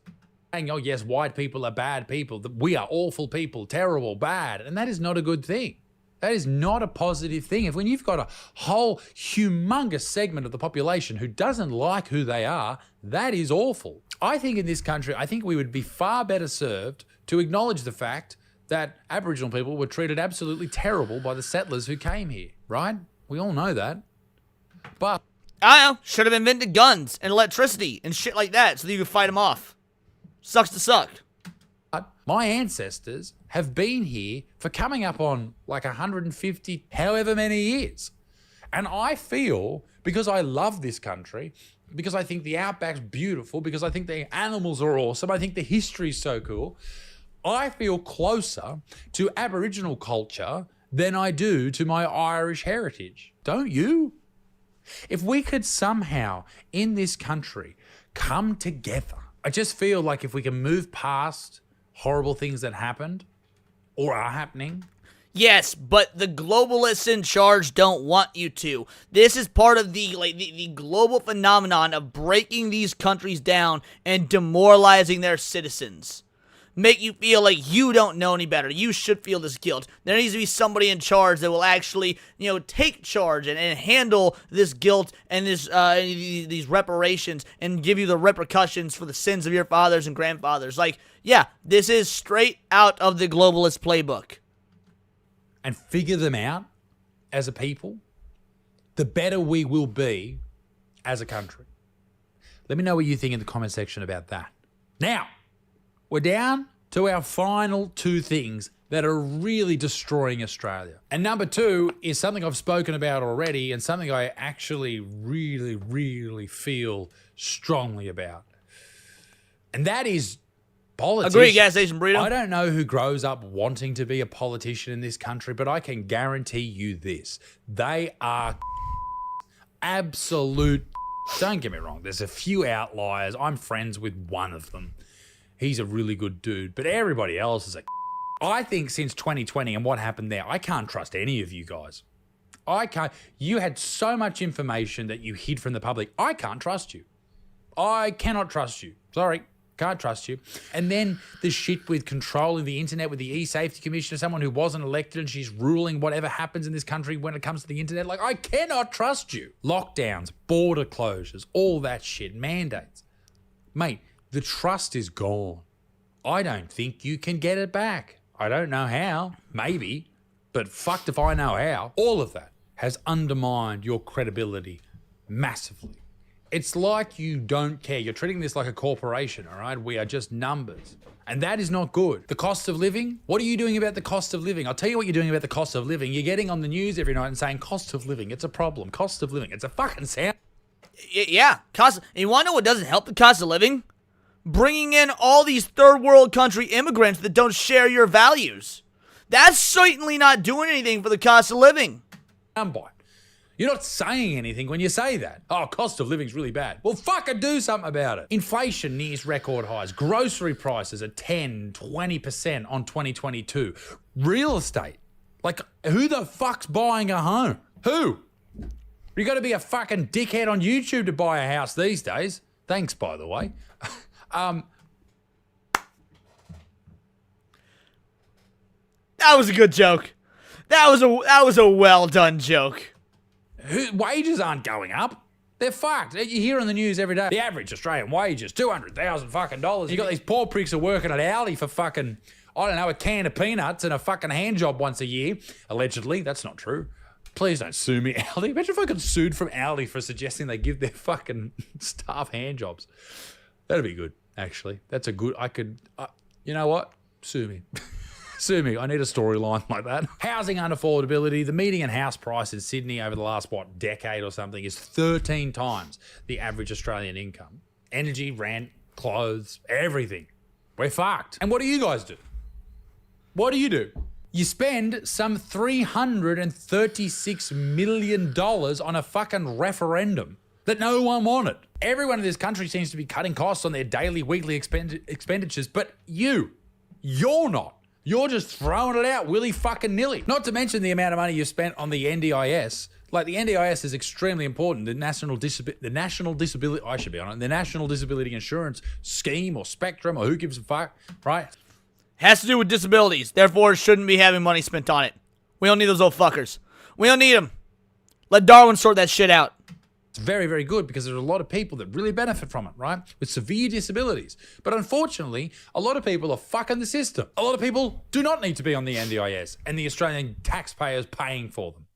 Saying, oh yes, white people are bad people. We are awful people, terrible, bad. And that is not a good thing. That is not a positive thing. When you've got a whole humongous segment of the population who doesn't like who they are, that is awful. I think in this country, I think we would be far better served to acknowledge the fact that Aboriginal people were treated absolutely terrible by the settlers who came here, right? We all know that. But I know, should have invented guns and electricity and shit like that so that you could fight them off. Sucks to suck. My ancestors have been here for coming up on like 150, however many years. And I feel, because I love this country, because I think the outback's beautiful, because I think the animals are awesome, I think the history's so cool, I feel closer to Aboriginal culture than I do to my Irish heritage. Don't you? If we could somehow, in this country, come together, I just feel like if we can move past horrible things that happened or are happening. Yes, but the globalists in charge don't want you to. This is part of the global phenomenon of breaking these countries down and demoralizing their citizens. Make you feel like you don't know any better. You should feel this guilt. There needs to be somebody in charge that will actually, take charge and handle this guilt and these reparations and give you the repercussions for the sins of your fathers and grandfathers. Yeah, this is straight out of the globalist playbook. And figure them out as a people, the better we will be as a country. Let me know what you think in the comment section about that. Now, we're down to our final two things that are really destroying Australia. And number two is something I've spoken about already and something I actually really, really feel strongly about. And that is politicians. Agree, gas station burrito. I don't know who grows up wanting to be a politician in this country, but I can guarantee you this. They are absolute. Don't get me wrong. There's a few outliers. I'm friends with one of them. He's a really good dude, but everybody else is a. I think since 2020 and what happened there, I can't trust any of you guys. I can't. You had so much information that you hid from the public. I can't trust you. I cannot trust you. Sorry, can't trust you. And then the shit with controlling the internet with the E-Safety Commissioner, someone who wasn't elected and she's ruling whatever happens in this country when it comes to the internet. Like, I cannot trust you. Lockdowns, border closures, all that shit, mandates. Mate, the trust is gone. I don't think you can get it back. I don't know how, maybe, but fucked if I know how. All of that has undermined your credibility massively. It's like you don't care. You're treating this like a corporation, all right? We are just numbers. And that is not good. The cost of living? What are you doing about the cost of living? I'll tell you what you're doing about the cost of living. You're getting on the news every night and saying, cost of living, it's a problem. Cost of living, it's a fucking sound. Yeah, cost. And you want to know what doesn't help the cost of living? Bringing in all these third world country immigrants that don't share your values. That's certainly not doing anything for the cost of living. You're not saying anything when you say that. Oh, cost of living's really bad. Well, fucking do something about it. Inflation nears record highs. Grocery prices are 10, 20% on 2022. Real estate. Like, who the fuck's buying a home? Who? You got to be a fucking dickhead on YouTube to buy a house these days. Thanks, by the way. That was a good joke. That was a well done joke. Wages aren't going up. They're fucked. You hear on the news every day. The average Australian wage is $200,000 fucking dollars. You got these poor pricks who are working at Aldi for fucking, I don't know, a can of peanuts and a fucking hand job once a year. Allegedly, that's not true. Please don't sue me, Aldi. Imagine if I got sued from Aldi for suggesting they give their fucking staff hand jobs. That'd be good, actually. That's a good. I could. You know what? Sue me. Sue me. I need a storyline like that. Housing unaffordability. The median house price in Sydney over the last, decade or something is 13 times the average Australian income. Energy, rent, clothes, everything. We're fucked. And what do you guys do? What do? You spend some $336 million on a fucking referendum that no one wanted. Everyone in this country seems to be cutting costs on their daily, weekly expenditures, but you're not. You're just throwing it out willy-fucking-nilly. Not to mention the amount of money you spent on the NDIS. Like, the NDIS is extremely important. The National Disability, I should be on it, the National Disability Insurance Scheme or Spectrum or who gives a fuck, right? Has to do with disabilities. Therefore, shouldn't be having money spent on it. We don't need those old fuckers. We don't need them. Let Darwin sort that shit out. It's very, very good because there's a lot of people that really benefit from it, right? With severe disabilities. But unfortunately, a lot of people are fucking the system. A lot of people do not need to be on the NDIS and the Australian taxpayers paying for them.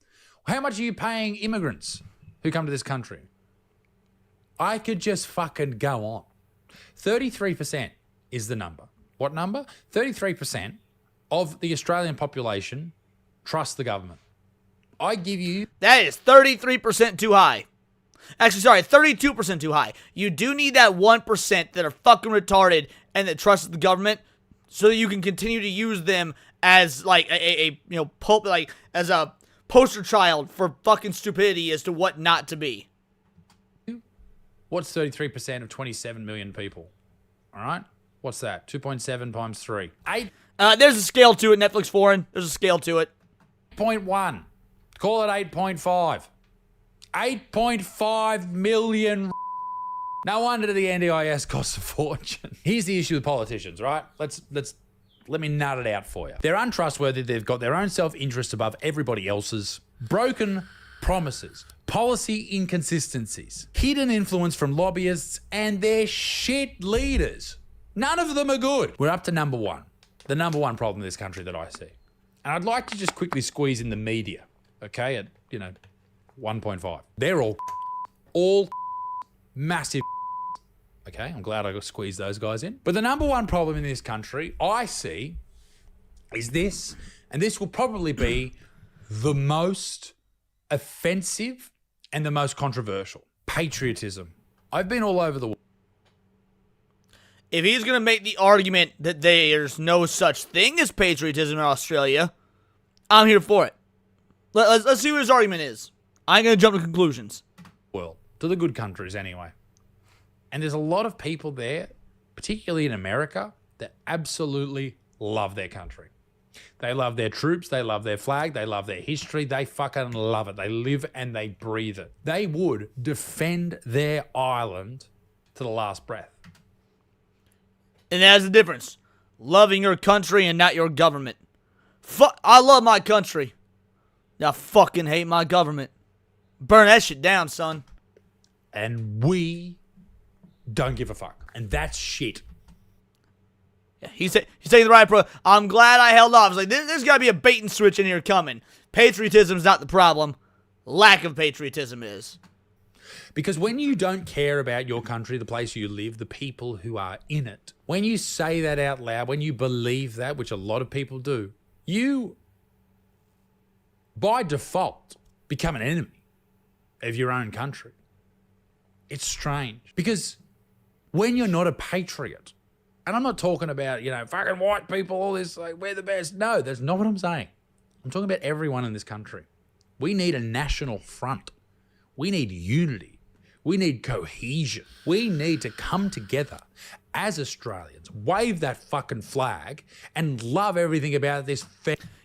How much are you paying immigrants who come to this country? I could just fucking go on. 33% is the number. What number? 33% of the Australian population trust the government. I give you... That is 33% too high. Actually, sorry, 32% too high. You do need that 1% that are fucking retarded and that trust the government so that you can continue to use them as like as a poster child for fucking stupidity as to what not to be. What's 33% of 27 million people? All right? What's that? 2.7 times 3. 8. There's a scale to it, Netflix foreign. There's a scale to it. 8.1. Call it 8.5. 8.5 million. No wonder the NDIS costs a fortune. Here's the issue with politicians, right? Let me nut it out for you. They're untrustworthy. They've got their own self-interest above everybody else's. Broken promises, policy inconsistencies, hidden influence from lobbyists, and their shit leaders. None of them are good. We're up to number one. The number one problem in this country that I see. And I'd like to just quickly squeeze in the media, okay, at, 1.5. They're all massive. Okay, I'm glad I got squeezed those guys in. But the number one problem in this country I see is this, and this will probably be the most offensive and the most controversial. Patriotism. I've been all over the world. if he's going to make the argument that there's no such thing as patriotism in Australia, I'm here for it. Let's see what his argument is. I ain't going to jump to conclusions. Well, to the good countries anyway. And there's a lot of people there, particularly in America, that absolutely love their country. They love their troops, they love their flag, they love their history, they fucking love it. They live and they breathe it. They would defend their island to the last breath. And that's the difference. Loving your country and not your government. I love my country. I fucking hate my government. Burn that shit down, son. And we don't give a fuck. And that's shit. Yeah, he's taking the right approach. I'm glad I held off. It's like, there's got to be a bait and switch in here coming. Patriotism's not the problem. Lack of patriotism is. Because when you don't care about your country, the place you live, the people who are in it, when you say that out loud, when you believe that, which a lot of people do, you, by default, become an enemy of your own country. It's strange. Because when you're not a patriot, and I'm not talking about, fucking white people, all this, like, we're the best. No, that's not what I'm saying. I'm talking about everyone in this country. We need a national front. We need unity. We need cohesion. We need to come together as Australians, wave that fucking flag, and love everything about this.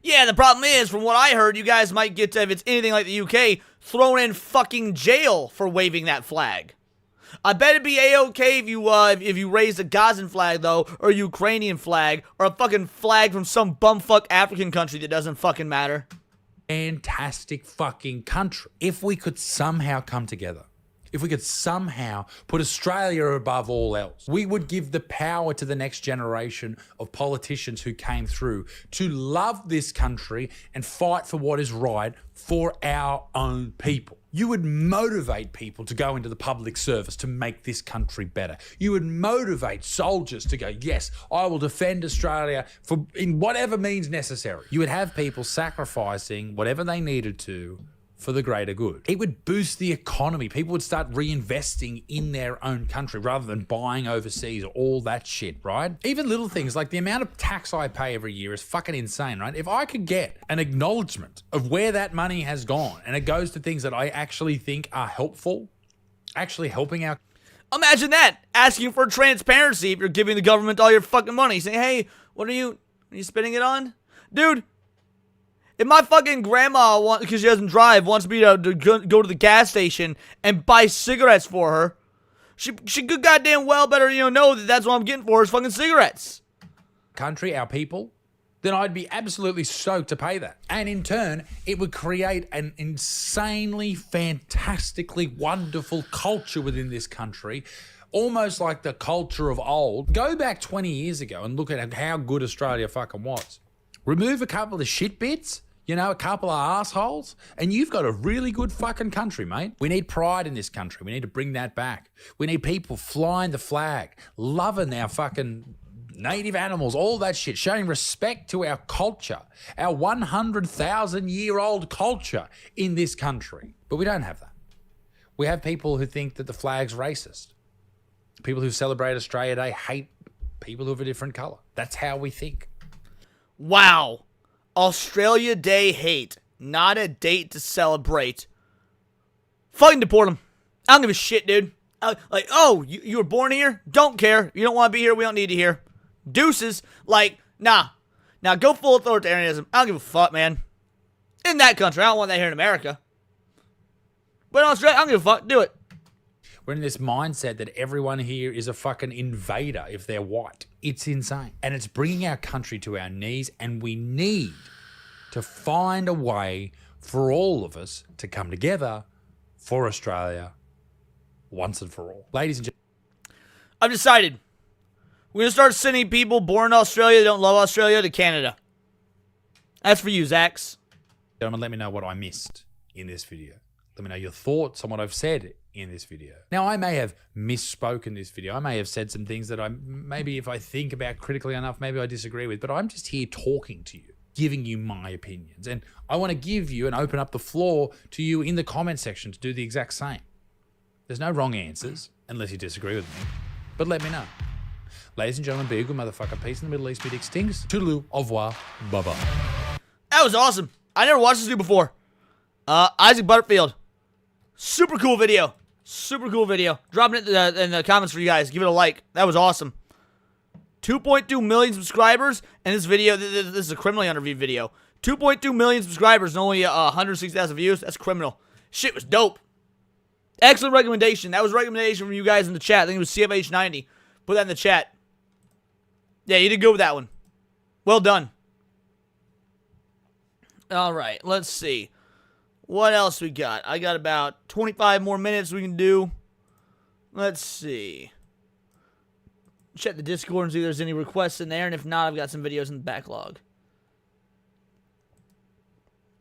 Yeah, the problem is, from what I heard, you guys might get, if it's anything like the UK, thrown in fucking jail for waving that flag. I bet it'd be A-okay if you raised a Gazan flag, though, or a Ukrainian flag, or a fucking flag from some bumfuck African country that doesn't fucking matter. Fantastic fucking country. If we could somehow come together, if we could somehow put Australia above all else, we would give the power to the next generation of politicians who came through to love this country and fight for what is right for our own people. You would motivate people to go into the public service to make this country better. You would motivate soldiers to go, yes, I will defend Australia in whatever means necessary. You would have people sacrificing whatever they needed to for the greater good. It would boost the economy. People would start reinvesting in their own country rather than buying overseas, all that shit, right? Even little things like the amount of tax I pay every year is fucking insane, right? If I could get an acknowledgement of where that money has gone and it goes to things that I actually think are helpful, actually helping our... Imagine that, asking for transparency if you're giving the government all your fucking money. Saying, hey, what are you spending it on? Dude, if my fucking grandma, because she doesn't drive, wants me to go to the gas station and buy cigarettes for her, she could goddamn well better, know that that's what I'm getting for her is fucking cigarettes. Country, our people, then I'd be absolutely stoked to pay that. And in turn, it would create an insanely, fantastically wonderful culture within this country, almost like the culture of old. Go back 20 years ago and look at how good Australia fucking was. Remove a couple of shit bits, a couple of assholes, and you've got a really good fucking country, mate. We need pride in this country. We need to bring that back. We need people flying the flag, loving our fucking native animals, all that shit, showing respect to our culture, our 100,000-year-old culture in this country. But we don't have that. We have people who think that the flag's racist. People who celebrate Australia Day hate people who have a different colour. That's how we think. Wow. Australia Day hate. Not a date to celebrate. Fucking deport them. I don't give a shit, dude. You were born here? Don't care. You don't want to be here? We don't need you here. Deuces. Nah. Now go full authoritarianism. I don't give a fuck, man. In that country. I don't want that here in America. But in Australia, I don't give a fuck. Do it. We're in this mindset that everyone here is a fucking invader if they're white. It's insane. And it's bringing our country to our knees, and we need to find a way for all of us to come together for Australia once and for all. Ladies and gentlemen, I've decided. We're going to start sending people born in Australia that don't love Australia to Canada. That's for you, Zax. Gentlemen, let me know what I missed in this video. Let me know your thoughts on what I've said in this video. Now, I may have misspoken this video. I may have said some things that maybe if I think about critically enough, maybe I disagree with, but I'm just here talking to you, giving you my opinions. And I want to give you and open up the floor to you in the comment section to do the exact same. There's no wrong answers, unless you disagree with me, but let me know. Ladies and gentlemen, be a good motherfucker. Peace in the Middle East. Meet extinct. Toodaloo. Au revoir. Bye-bye. That was awesome. I never watched this dude before. Isaac Butterfield. Super cool video. Super cool video. Dropping it in the comments for you guys. Give it a like. That was awesome. 2.2 million subscribers, and this video, this is a criminally underviewed video. 2.2 million subscribers and only 160,000 views. That's criminal. Shit was dope. Excellent recommendation. That was a recommendation from you guys in the chat. I think it was CFH90. Put that in the chat. Yeah, you did good with that one. Well done. All right, let's see. What else we got? I got about 25 more minutes we can do. Let's see. Check the Discord and see if there's any requests in there, and if not, I've got some videos in the backlog.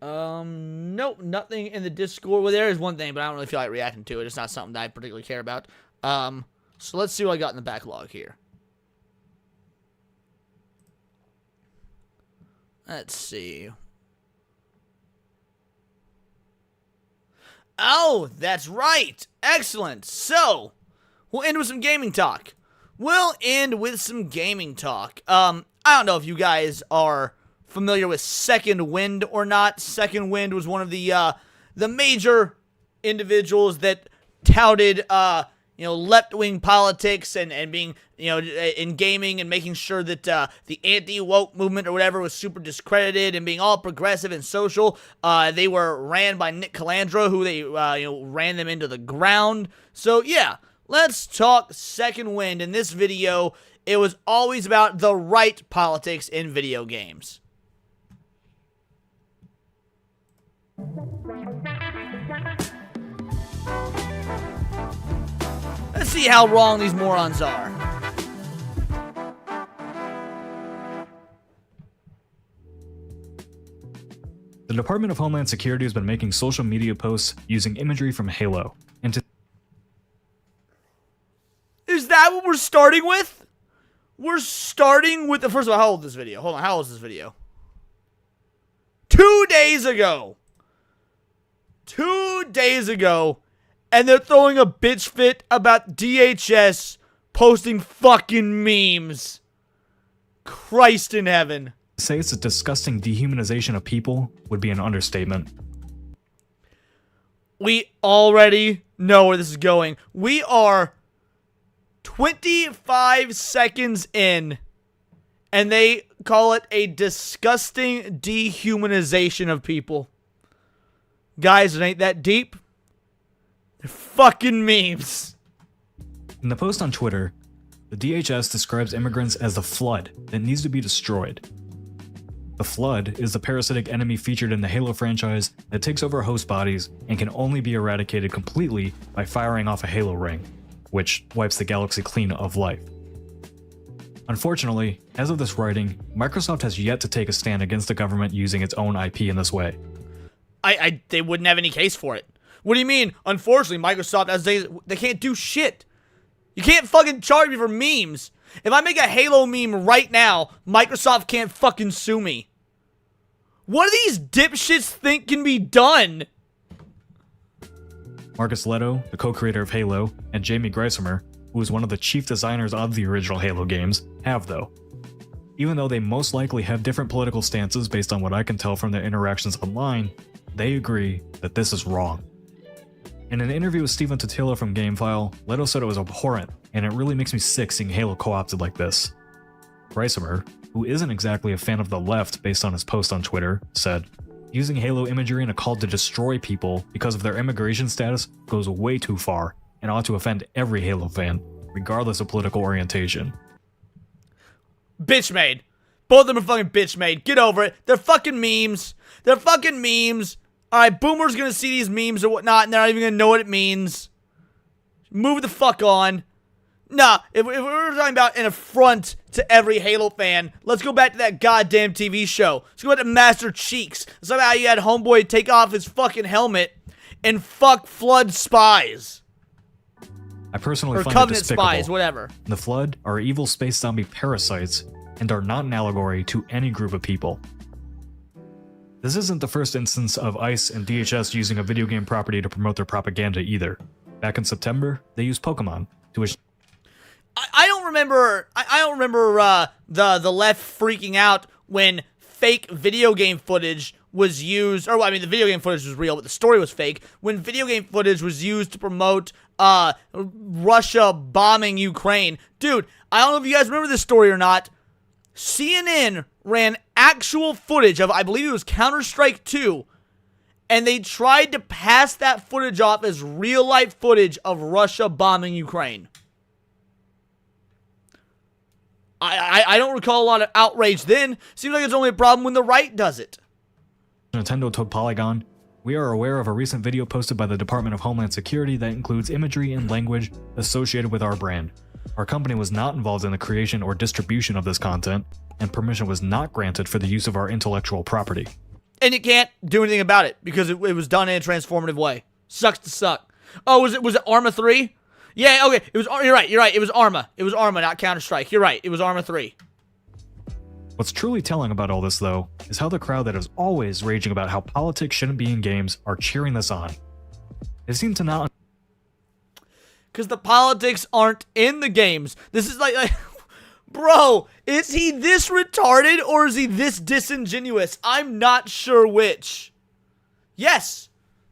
Nope, nothing in the Discord. Well, there is one thing, but I don't really feel like reacting to it. It's not something that I particularly care about. So let's see what I got in the backlog here. Let's see. Oh, that's right. Excellent. So, we'll end with some gaming talk. I don't know if you guys are familiar with Second Wind or not. Second Wind was one of the major individuals that touted, left-wing politics and being, in gaming and making sure that the anti-woke movement or whatever was super discredited and being all progressive and social. They were ran by Nick Calandra, who they, ran them into the ground. So, yeah, let's talk Second Wind. In this video, it was always about the right politics in video games. Let's see how wrong these morons are. The Department of Homeland Security has been making social media posts using imagery from Halo. Is that what we're starting with? We're starting with the first of all, how old is this video? Hold on, how old is this video? 2 days ago. 2 days ago. And they're throwing a bitch fit about DHS posting fucking memes. Christ in heaven. To say it's a disgusting dehumanization of people would be an understatement. We already know where this is going. We are 25 seconds in, and they call it a disgusting dehumanization of people. Guys, it ain't that deep. They're fucking memes. In the post on Twitter, the DHS describes immigrants as the Flood that needs to be destroyed. The Flood is the parasitic enemy featured in the Halo franchise that takes over host bodies and can only be eradicated completely by firing off a Halo ring, which wipes the galaxy clean of life. Unfortunately, as of this writing, Microsoft has yet to take a stand against the government using its own IP in this way. They wouldn't have any case for it. What do you mean? Unfortunately, Microsoft, they can't do shit. You can't fucking charge me for memes. If I make a Halo meme right now, Microsoft can't fucking sue me. What do these dipshits think can be done? Marcus Leto, the co-creator of Halo, and Jamie Greisemer, who is one of the chief designers of the original Halo games, have though. Even though they most likely have different political stances based on what I can tell from their interactions online, they agree that this is wrong. In an interview with Stephen Totilo from GameFile, Leto said it was abhorrent, and it really makes me sick seeing Halo co-opted like this. Greisemer, who isn't exactly a fan of the left based on his post on Twitter, said, "Using Halo imagery in a call to destroy people because of their immigration status goes way too far and ought to offend every Halo fan, regardless of political orientation." Bitch made. Both of them are fucking bitch made. Get over it. They're fucking memes. They're fucking memes. Alright, boomers gonna see these memes or whatnot, and they're not even gonna know what it means. Move the fuck on. Nah, if we're talking about an affront to every Halo fan, let's go back to that goddamn TV show. Let's go back to Master Cheeks. Let's talk about how you had Homeboy take off his fucking helmet and fuck Flood spies. I personally or find Covenant it despicable. spies, whatever. The Flood are evil space zombie parasites and are not an allegory to any group of people. This isn't the first instance of ICE and DHS using a video game property to promote their propaganda either. Back in September, they used Pokemon, to which... I don't remember. I don't remember the left freaking out when fake video game footage was used. Or, well, I mean, the video game footage was real, but the story was fake. When video game footage was used to promote Russia bombing Ukraine. Dude, I don't know if you guys remember this story or not. CNN ran actual footage of, I believe it was Counter-Strike 2, and they tried to pass that footage off as real-life footage of Russia bombing Ukraine. I don't recall a lot of outrage then. Seems like it's only a problem when the right does it. Nintendo told Polygon, "We are aware of a recent video posted by the Department of Homeland Security that includes imagery and language associated with our brand. Our company was not involved in the creation or distribution of this content, and permission was not granted for the use of our intellectual property." And you can't do anything about it because it was done in a transformative way. Sucks to suck. Oh, was it Arma 3? Yeah, okay. It was. You're right. It was Arma. It was Arma, not Counter-Strike. You're right. It was Arma 3. What's truly telling about all this, though, is how the crowd that is always raging about how politics shouldn't be in games are cheering this on. They seem to not. Because the politics aren't in the games. This is like bro, is he this retarded or is he this disingenuous? I'm not sure which. Yes,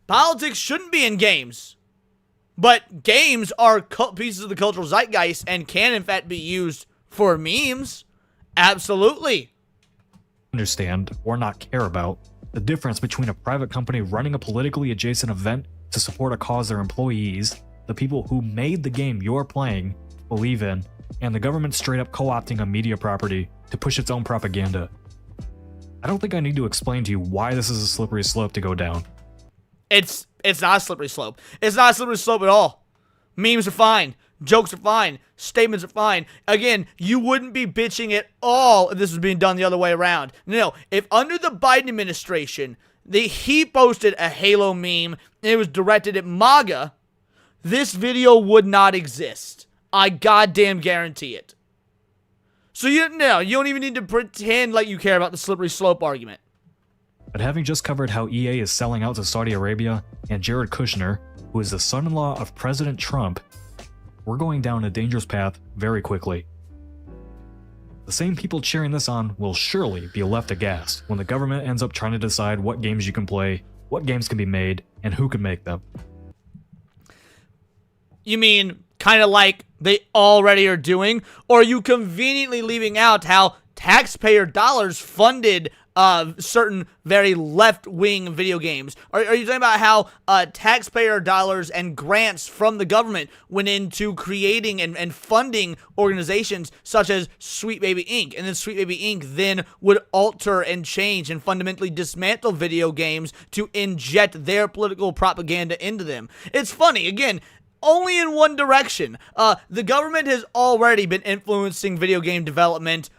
politics shouldn't be in games. But games are pieces of the cultural zeitgeist and can, in fact, be used for memes. Absolutely. Understand, or not care about, the difference between a private company running a politically adjacent event to support a cause their employees, the people who made the game you're playing, believe in, and the government straight up co-opting a media property to push its own propaganda. I don't think I need to explain to you why this is a slippery slope to go down. It's not a slippery slope. It's not a slippery slope at all. Memes are fine. Jokes are fine. Statements are fine. Again, you wouldn't be bitching at all if this was being done the other way around. No, if under the Biden administration, he posted a Halo meme and it was directed at Manga, this video would not exist. I goddamn guarantee it. So you don't even need to pretend like you care about the slippery slope argument. But having just covered how EA is selling out to Saudi Arabia and Jared Kushner, who is the son-in-law of President Trump, we're going down a dangerous path very quickly. The same people cheering this on will surely be left aghast when the government ends up trying to decide what games you can play, what games can be made, and who can make them. You mean kind of like they already are doing? Or are you conveniently leaving out how taxpayer dollars funded certain very left-wing video games? Are you talking about how taxpayer dollars and grants from the government went into creating and funding organizations such as Sweet Baby Inc. And then Sweet Baby Inc. then would alter and change and fundamentally dismantle video games to inject their political propaganda into them? It's funny, again, only in one direction. The government has already been influencing video game development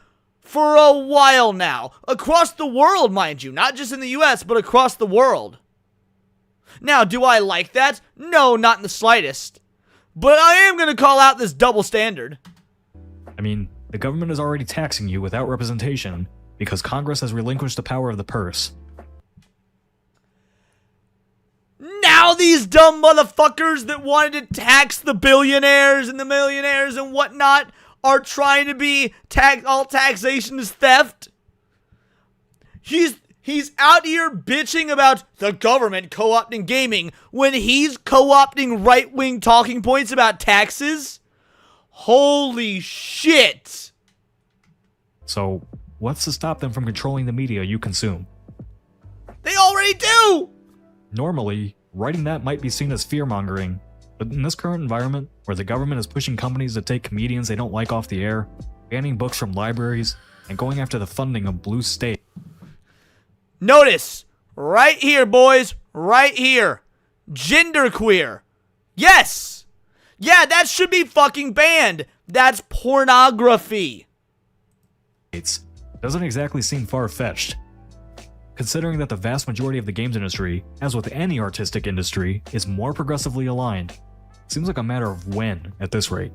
for a while now. Across the world, mind you. Not just in the US, but across the world. Now, do I like that? No, not in the slightest. But I am going to call out this double standard. I mean, the government is already taxing you without representation because Congress has relinquished the power of the purse. Now these dumb motherfuckers that wanted to tax the billionaires and the millionaires and whatnot are trying to be all taxation is theft. He's out here bitching about the government co-opting gaming when he's co-opting right-wing talking points about taxes. Holy shit. So, what's to stop them from controlling the media you consume? They already do! Normally, writing that might be seen as fear-mongering, but in this current environment, where the government is pushing companies to take comedians they don't like off the air, banning books from libraries, and going after the funding of blue state. Notice, right here, boys, right here, genderqueer. Yes! Yeah, that should be fucking banned. That's pornography. It doesn't exactly seem far-fetched, considering that the vast majority of the games industry, as with any artistic industry, is more progressively aligned. Seems like a matter of when at this rate.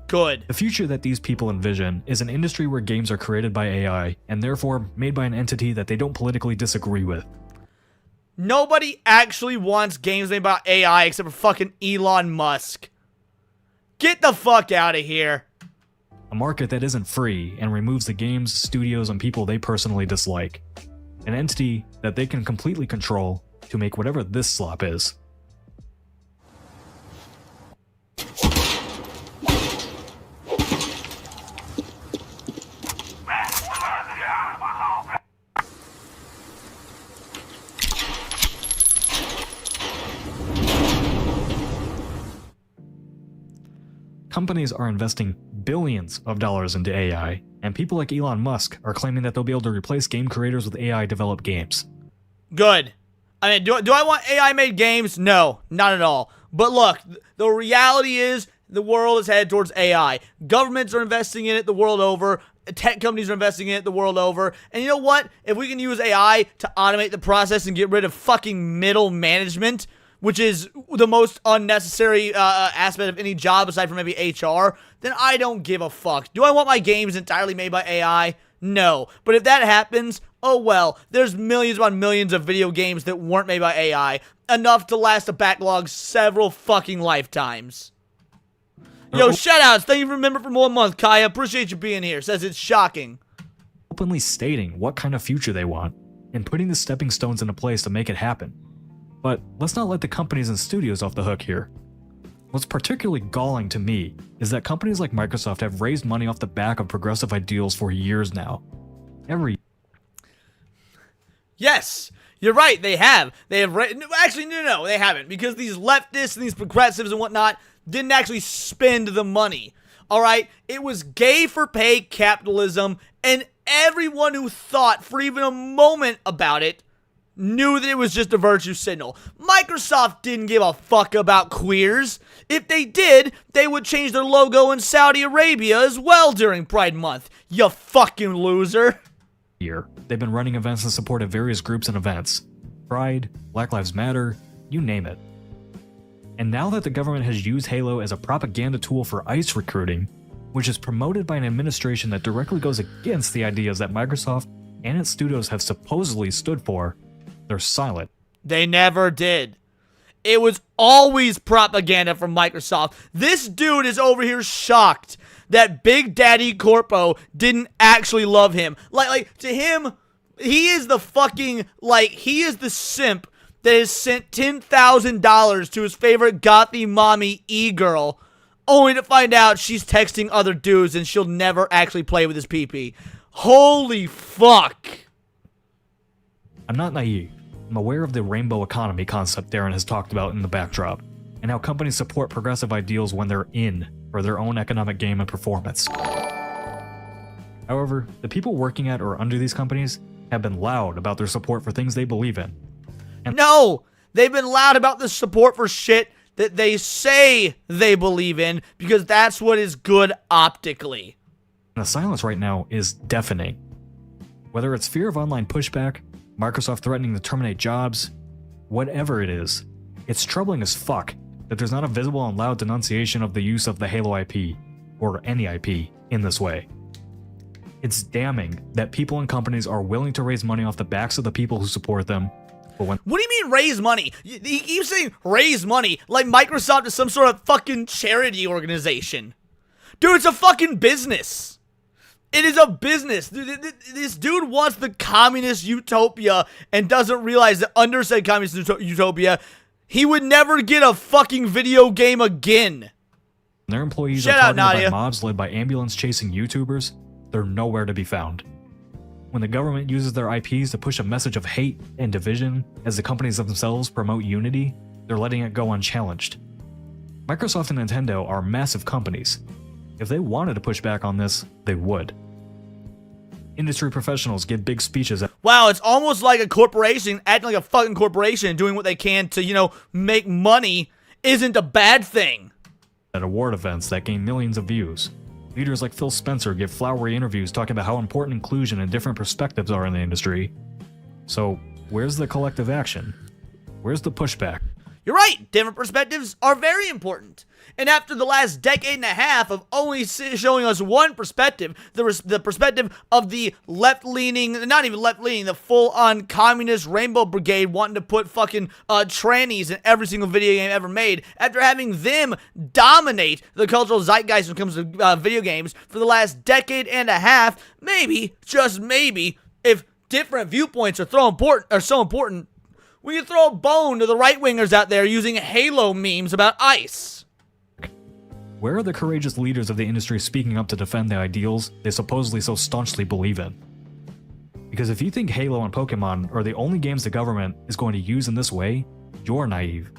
Good. The future that these people envision is an industry where games are created by AI, and therefore made by an entity that they don't politically disagree with. Nobody actually wants games made by AI except for fucking Elon Musk. Get the fuck out of here. A market that isn't free and removes the games, studios, and people they personally dislike. An entity that they can completely control to make whatever this slop is. Companies are investing billions of dollars into AI, and people like Elon Musk are claiming that they'll be able to replace game creators with AI-developed games. Good. I mean, do I want AI-made games? No, not at all. But look, the reality is the world is headed towards AI. Governments are investing in it the world over. Tech companies are investing in it the world over. And you know what? If we can use AI to automate the process and get rid of fucking middle management, which is the most unnecessary aspect of any job aside from maybe HR, then I don't give a fuck. Do I want my games entirely made by AI? No. But if that happens, oh well. There's millions upon millions of video games that weren't made by AI. Enough to last a backlog several fucking lifetimes. Yo, shoutouts. Thank you for remembering for 1 month, Kaya. Appreciate you being here. Says it's shocking. Openly stating what kind of future they want, and putting the stepping stones into place to make it happen. But let's not let the companies and studios off the hook here. What's particularly galling to me is that companies like Microsoft have raised money off the back of progressive ideals for years now. Yes, you're right, they have. Actually, no, they haven't. Because these leftists and these progressives and whatnot didn't actually spend the money. Alright? It was gay for pay capitalism, and everyone who thought for even a moment about it knew that it was just a virtue signal. Microsoft didn't give a fuck about queers. If they did, they would change their logo in Saudi Arabia as well during Pride Month. You fucking loser. They've been running events in support of various groups and events. Pride, Black Lives Matter, you name it. And now that the government has used Halo as a propaganda tool for ICE recruiting, which is promoted by an administration that directly goes against the ideas that Microsoft and its studios have supposedly stood for, they're silent. They never did. It was always propaganda from Microsoft. This dude is over here shocked that Big Daddy Corpo didn't actually love him. Like to him, he is the fucking, he is the simp that has sent $10,000 to his favorite gothy mommy e-girl, only to find out she's texting other dudes and she'll never actually play with his pee-pee. Holy fuck. I'm not naive. I'm aware of the rainbow economy concept Darren has talked about in the backdrop, and how companies support progressive ideals when they're in for their own economic gain and performance. However, the people working at or under these companies have been loud about their support for things they believe in. And no! They've been loud about the support for shit that they say they believe in, because that's what is good optically. The silence right now is deafening. Whether it's fear of online pushback, Microsoft threatening to terminate jobs, whatever it is, it's troubling as fuck that there's not a visible and loud denunciation of the use of the Halo IP, or any IP, in this way. It's damning that people and companies are willing to raise money off the backs of the people who support them, but when— What do you mean raise money? He keeps saying raise money like Microsoft is some sort of fucking charity organization. Dude, it's a fucking business. It is a business. This dude wants the communist utopia and doesn't realize that under said communist utopia, he would never get a fucking video game again. their employees are targeted by mobs led by ambulance-chasing YouTubers, they're nowhere to be found. When the government uses their IPs to push a message of hate and division as the companies themselves promote unity, they're letting it go unchallenged. Microsoft and Nintendo are massive companies. If they wanted to push back on this, they would. Industry professionals give big speeches at— Wow, it's almost like a corporation acting like a fucking corporation and doing what they can to, you know, make money isn't a bad thing. At award events that gain millions of views. Leaders like Phil Spencer give flowery interviews talking about how important inclusion and different perspectives are in the industry. So, where's the collective action? Where's the pushback? You're right, different perspectives are very important. And after the last decade and a half of only showing us one perspective, the perspective of the left-leaning, not even left-leaning, the full-on communist Rainbow Brigade wanting to put fucking trannies in every single video game ever made, after having them dominate the cultural zeitgeist when it comes to video games for the last decade and a half, maybe, just maybe, if different viewpoints are so important, we can throw a bone to the right-wingers out there using Halo memes about ice. Where are the courageous leaders of the industry speaking up to defend the ideals they supposedly so staunchly believe in? Because if you think Halo and Pokemon are the only games the government is going to use in this way, you're naive.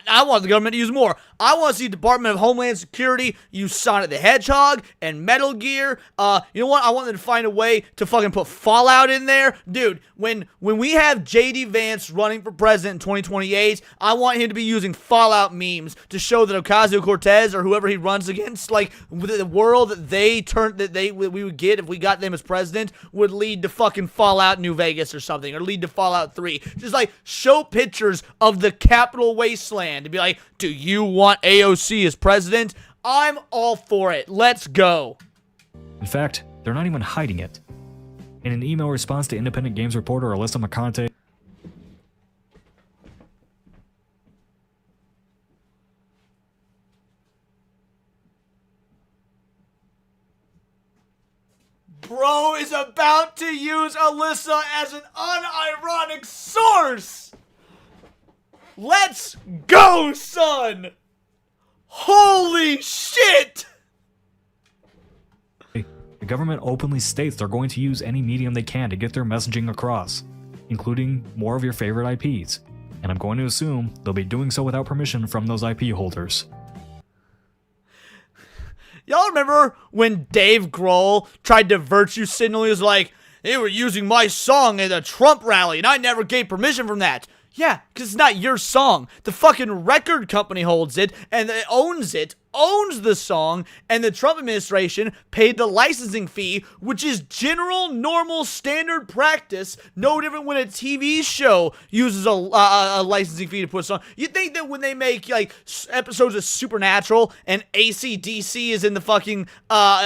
I want the government to use more. I want to see Department of Homeland Security use Sonic the Hedgehog and Metal Gear. You know what? I want them to find a way to fucking put Fallout in there. Dude, when we have J.D. Vance running for president in 2028, I want him to be using Fallout memes to show that Ocasio-Cortez or whoever he runs against, like, the world that we would get if we got them as president would lead to fucking Fallout New Vegas or something, or lead to Fallout 3. Just, like, show pictures of the Capitol Wasteland and be like, do you want AOC as president? I'm all for it. Let's go. In fact, they're not even hiding it. In an email response to independent games reporter Alyssa McConaughey, Bro is about to use Alyssa as an unironic source. Let's go, son! Holy shit! the government openly states they're going to use any medium they can to get their messaging across, including more of your favorite IPs. And I'm going to assume they'll be doing so without permission from those IP holders. Y'all remember when Dave Grohl tried to virtue signal? He was like, they were using my song at a Trump rally and I never gave permission from that. Yeah, because it's not your song. The fucking record company holds it, and it owns the song, and the Trump administration paid the licensing fee, which is general, normal, standard practice. No different when a TV show uses a licensing fee to put a song. You think that when they make, like, episodes of Supernatural, and AC/DC is in the fucking,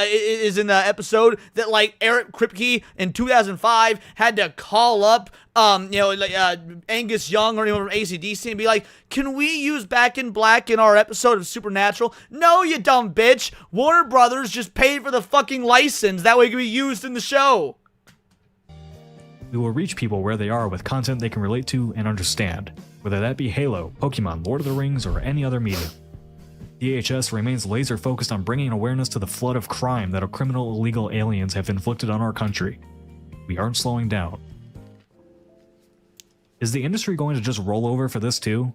is in the episode, that, like, Eric Kripke in 2005 had to call up Angus Young or anyone from AC/DC and be like, can we use Back in Black in our episode of Supernatural? No, you dumb bitch. Warner Brothers just paid for the fucking license. That way it can be used in the show. We will reach people where they are with content they can relate to and understand, whether that be Halo, Pokemon, Lord of the Rings, or any other medium. DHS remains laser focused on bringing awareness to the flood of crime that our criminal illegal aliens have inflicted on our country. We aren't slowing down. Is the industry going to just roll over for this too?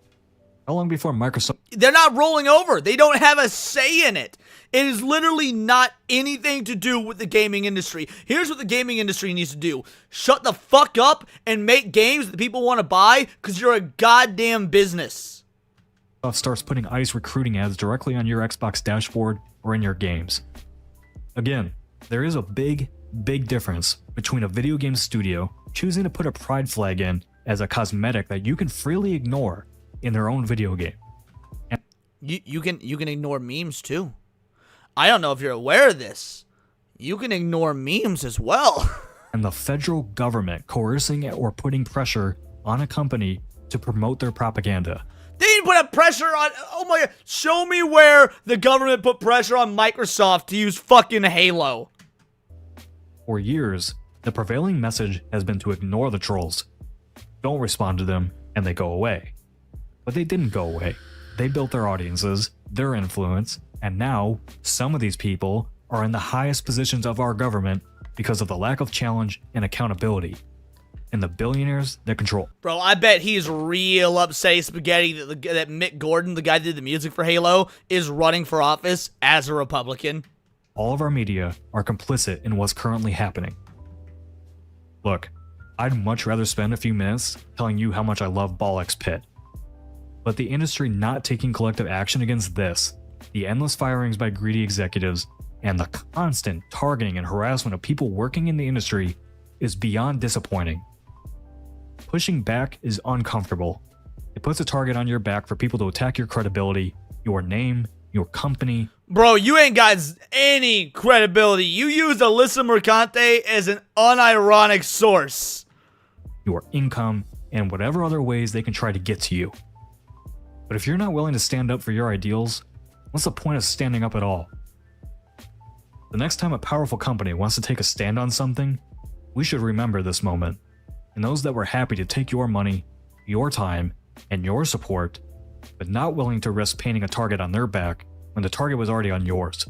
How long before Microsoft... They're not rolling over. They don't have a say in it. It is literally not anything to do with the gaming industry. Here's what the gaming industry needs to do. Shut the fuck up and make games that people want to buy because you're a goddamn business. Starts putting ICE recruiting ads directly on your Xbox dashboard or in your games. Again, there is a big difference between a video game studio choosing to put a pride flag in as a cosmetic that you can freely ignore in their own video game. And you can ignore memes too. I don't know if you're aware of this. You can ignore memes as well. And the federal government coercing or putting pressure on a company to promote their propaganda. They didn't put a pressure on... Oh my god. Show me where the government put pressure on Microsoft to use fucking Halo. For years, the prevailing message has been to ignore the trolls. Don't respond to them, and they go away. But they didn't go away. They built their audiences, their influence, and now some of these people are in the highest positions of our government because of the lack of challenge and accountability. And the billionaires that control. Bro, I bet he's real upset spaghetti that Mick Gordon, the guy that did the music for Halo, is running for office as a Republican. All of our media are complicit in what's currently happening. Look, I'd much rather spend a few minutes telling you how much I love Bollocks Pit. But the industry not taking collective action against this, the endless firings by greedy executives, and the constant targeting and harassment of people working in the industry is beyond disappointing. Pushing back is uncomfortable, It puts a target on your back for people to attack your credibility, your name, your company. Bro, you ain't got any credibility. You use Alyssa Mercante as an unironic source. Your income, and whatever other ways they can try to get to you. But if you're not willing to stand up for your ideals, what's the point of standing up at all? The next time a powerful company wants to take a stand on something, we should remember this moment, and those that were happy to take your money, your time, and your support, but not willing to risk painting a target on their back when the target was already on yours.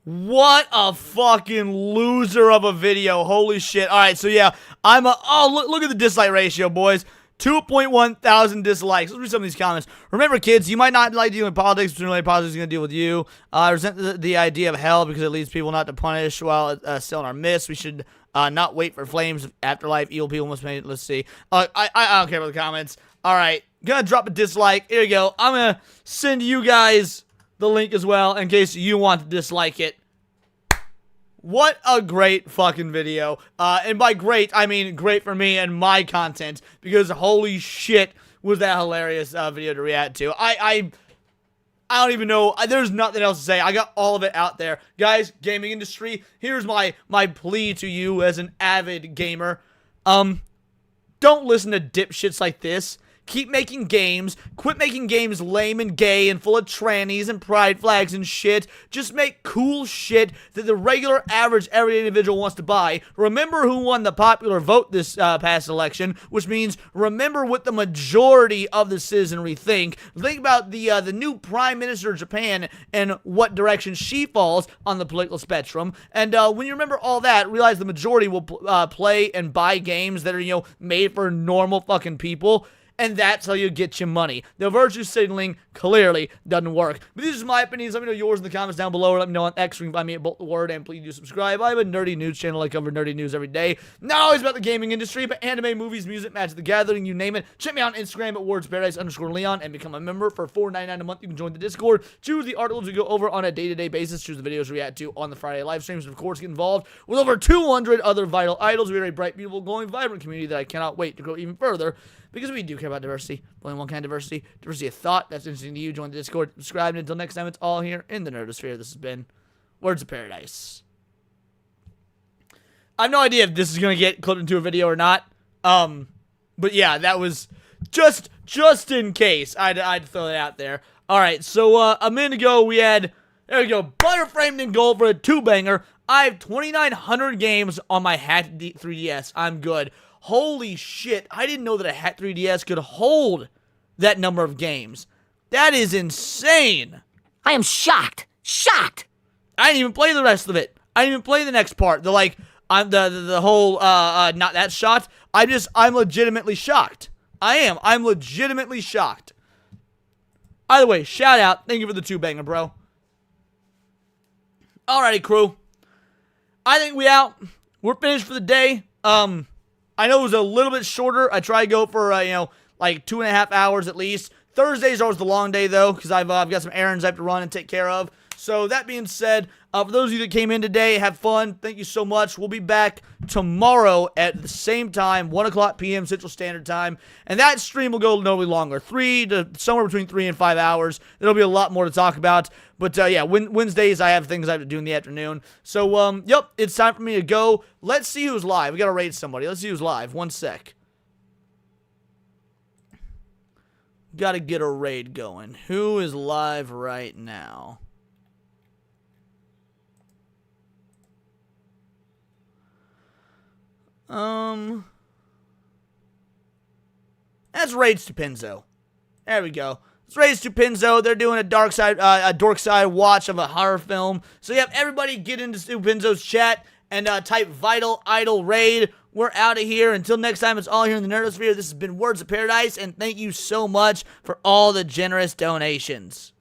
What a fucking loser of a video. Holy shit. Alright, so yeah, look at the dislike ratio, boys. 2.1 thousand dislikes. Let's read some of these comments. Remember, kids, you might not like dealing with politics, but really politics is going to deal with you. I resent the idea of hell because it leads people not to punish while still in our midst. We should not wait for flames of afterlife. Evil people must make it. Let's see. I don't care about the comments. Alright, gonna drop a dislike. Here you go. I'm gonna send you guys the link as well in case you want to dislike it. What a great fucking video. And by great, I mean great for me and my content, because holy shit was that hilarious video to react to. I don't even know. There's nothing else to say. I got all of it out there. Guys, gaming industry, here's my plea to you as an avid gamer. Don't listen to dipshits like this. Keep making games. Quit making games lame and gay and full of trannies and pride flags and shit. Just make cool shit that the regular, average, everyday individual wants to buy. Remember who won the popular vote this past election, which means remember what the majority of the citizenry think. Think about the new Prime Minister of Japan and what direction she falls on the political spectrum. And when you remember all that, realize the majority will play and buy games that are, made for normal fucking people. And that's how you get your money. The virtue signaling clearly doesn't work. But these are my opinions. Let me know yours in the comments down below. Or let me know on X. You can find me at Bolt the Word. And please do subscribe. I have a nerdy news channel. I cover nerdy news every day. Not always about the gaming industry, but anime, movies, music, Magic the Gathering, you name it. Check me out on Instagram at wordsparadise_Leon and become a member for $4.99 a month. You can join the Discord. Choose the articles we go over on a day-to-day basis. Choose the videos we react to on the Friday live streams. And of course, get involved with over 200 other vital idols. We are a bright, beautiful, glowing, vibrant community that I cannot wait to grow even further. Because we do care about diversity. Only one kind of diversity. Diversity of thought. That's interesting to you. Join the Discord. Subscribe. And until next time, it's all here in the Nerdosphere. This has been Words of Paradise. I have no idea if this is going to get clipped into a video or not. But yeah, that was just in case. I'd throw it out there. Alright, so a minute ago we had, there we go, Butter Framed in Gold for a 2-banger. I have 2,900 games on my hacked 3DS. I'm good. Holy shit, I didn't know that a hacked 3DS could hold that number of games. That is insane. I am shocked. Shocked. I didn't even play the rest of it. I didn't even play the next part. The whole, not that shocked. I'm legitimately shocked. I'm legitimately shocked. Either way, shout out. Thank you for the 2-banger, bro. Alrighty, crew. I think we out. We're finished for the day. I know it was a little bit shorter. I try to go for, like 2.5 hours at least. Thursdays are always the long day, though, because I've got some errands I have to run and take care of. So, that being said, for those of you that came in today, have fun. Thank you so much. We'll be back tomorrow at the same time, 1 o'clock p.m. Central Standard Time. And that stream will go notably longer, somewhere between 3 and 5 hours. There'll be a lot more to talk about. But, yeah, Wednesdays I have things I have to do in the afternoon. So, yep, it's time for me to go. Let's see who's live. We got to raid somebody. Let's see who's live. 1 sec. Got to get a raid going. Who is live right now? That's Raid Stupinzo. There we go. It's Raid Stupinzo. They're doing a dork side watch of a horror film. So yep, everybody get into Stupinzo's chat and type Vital Idol Raid. We're out of here. Until next time, it's all here in the Nerdosphere. This has been Words of Paradise, and thank you so much for all the generous donations.